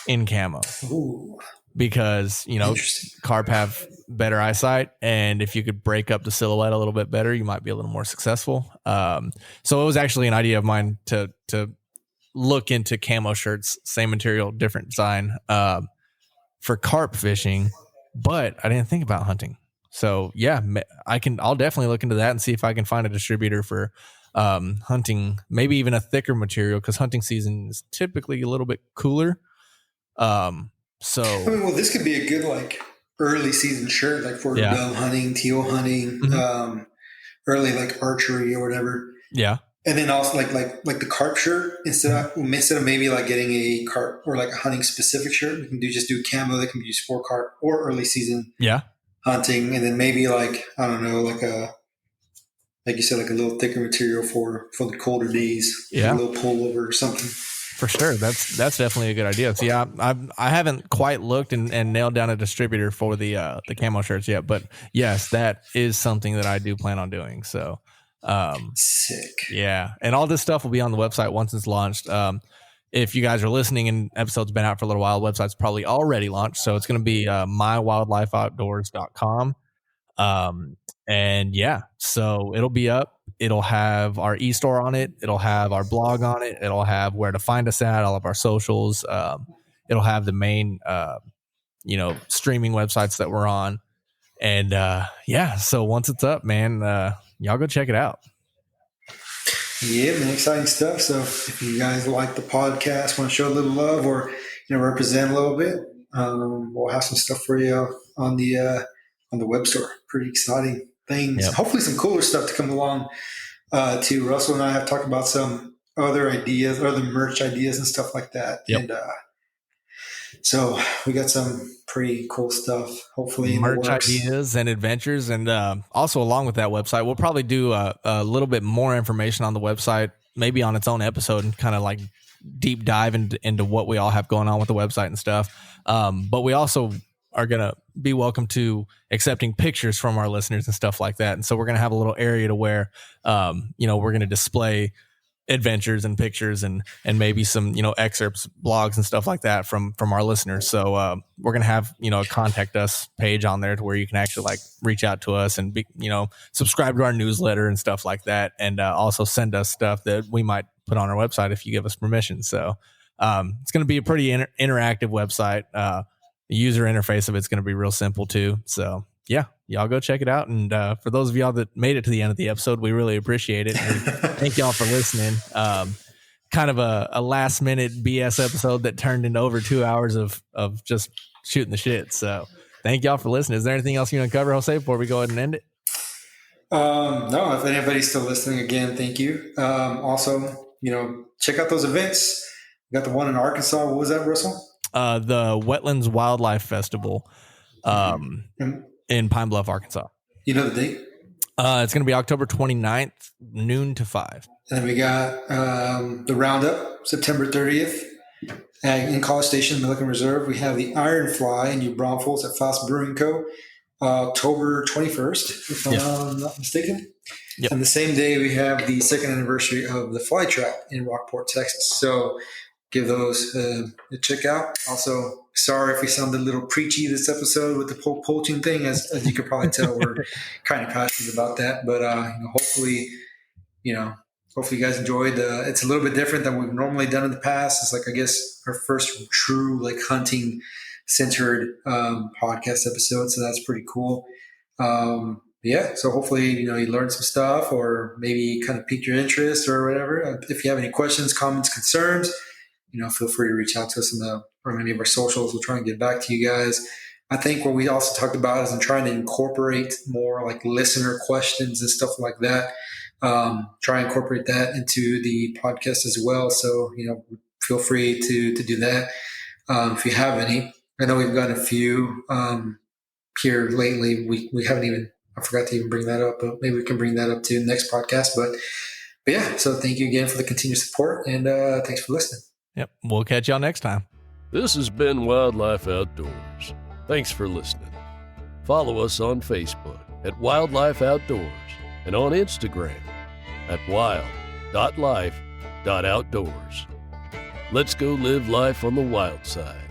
in camo. Ooh. Because, carp have better eyesight, and if you could break up the silhouette a little bit better, you might be a little more successful. So it was actually an idea of mine to look into camo shirts, same material, different design, for carp fishing, but I didn't think about hunting. So yeah, I'll definitely look into that and see if I can find a distributor for hunting, maybe even a thicker material, because hunting season is typically a little bit cooler. So this could be a good like early season shirt, like for dove hunting, teal hunting, early like archery or whatever. Yeah. And then also like the carp shirt, instead of maybe like getting a carp or like a hunting specific shirt, we can just do camo that can be used for carp or early season hunting. And then maybe like, I don't know, like you said, like a little thicker material for the colder days, a little pullover or something. For sure. That's definitely a good idea. So yeah, I haven't quite looked and nailed down a distributor for the camo shirts yet, but yes, that is something that I do plan on doing. So, sick. Yeah. And all this stuff will be on the website once it's launched. If you guys are listening and episode's been out for a little while, the website's probably already launched. So it's going to be, mywildlifeoutdoors.com. And yeah, so it'll be up. It'll have our e-store on it. It'll have our blog on it. It'll have where to find us at, all of our socials. It'll have the main, streaming websites that we're on. And so once it's up, man, y'all go check it out. Yeah, man, exciting stuff. So if you guys like the podcast, want to show a little love or, represent a little bit, we'll have some stuff for you on the web store. Pretty exciting things. Yep. Hopefully some cooler stuff to come along too. Russell and I have talked about some other ideas, other merch ideas and stuff like that. Yep. And So we got some pretty cool stuff, hopefully in the Merch works. ideas and adventures. And also along with that website, we'll probably do a little bit more information on the website, maybe on its own episode, and kind of like deep dive into what we all have going on with the website and stuff. But we also are going to be welcome to accepting pictures from our listeners and stuff like that. And so we're going to have a little area to where, we're going to display adventures and pictures and maybe some, excerpts, blogs and stuff like that from our listeners. So we're going to have, a contact us page on there to where you can actually like reach out to us and be, subscribe to our newsletter and stuff like that. And also send us stuff that we might put on our website if you give us permission. So it's going to be a pretty interactive website. The user interface of it's going to be real simple too. So yeah, y'all go check it out. And for those of y'all that made it to the end of the episode, we really appreciate it. And thank y'all for listening. Kind of a last minute BS episode that turned into over 2 hours of just shooting the shit. So thank y'all for listening. Is there anything else you want to cover, Jose, before we go ahead and end it? No, if anybody's still listening, again, thank you. Also, check out those events. We got the one in Arkansas. What was that, Russell? The Wetlands Wildlife Festival in Pine Bluff, Arkansas. You know the date? It's going to be October 29th, noon to 5. And then we got the Roundup, September 30th. In College Station, Milliken Reserve. We have the Iron Fly in New Braunfels at Fast Brewing Co. October 21st, if I'm not mistaken. Yep. And the same day, we have the second anniversary of the Fly Trap in Rockport, Texas. So give those a check out. Also, sorry if we sounded a little preachy this episode with the poaching thing. As you can probably tell, we're kind of passionate about that. But hopefully you guys enjoyed. It's a little bit different than we've normally done in the past. It's like, I guess, our first true like hunting centered podcast episode. So that's pretty cool. So hopefully you learned some stuff, or maybe kind of piqued your interest or whatever. If you have any questions, comments, concerns, feel free to reach out to us on any of our socials. We'll try and get back to you guys. I think what we also talked about is in trying to incorporate more like listener questions and stuff like that. Try and incorporate that into the podcast as well. So, feel free to do that. If you have any, I know we've gotten a few here lately. We haven't even, I forgot to even bring that up, but maybe we can bring that up to the next podcast. But yeah, so thank you again for the continued support, and thanks for listening. Yep. We'll catch y'all next time. This has been Wildlife Outdoors. Thanks for listening. Follow us on Facebook at Wildlife Outdoors and on Instagram at wild.life.outdoors. Let's go live life on the wild side.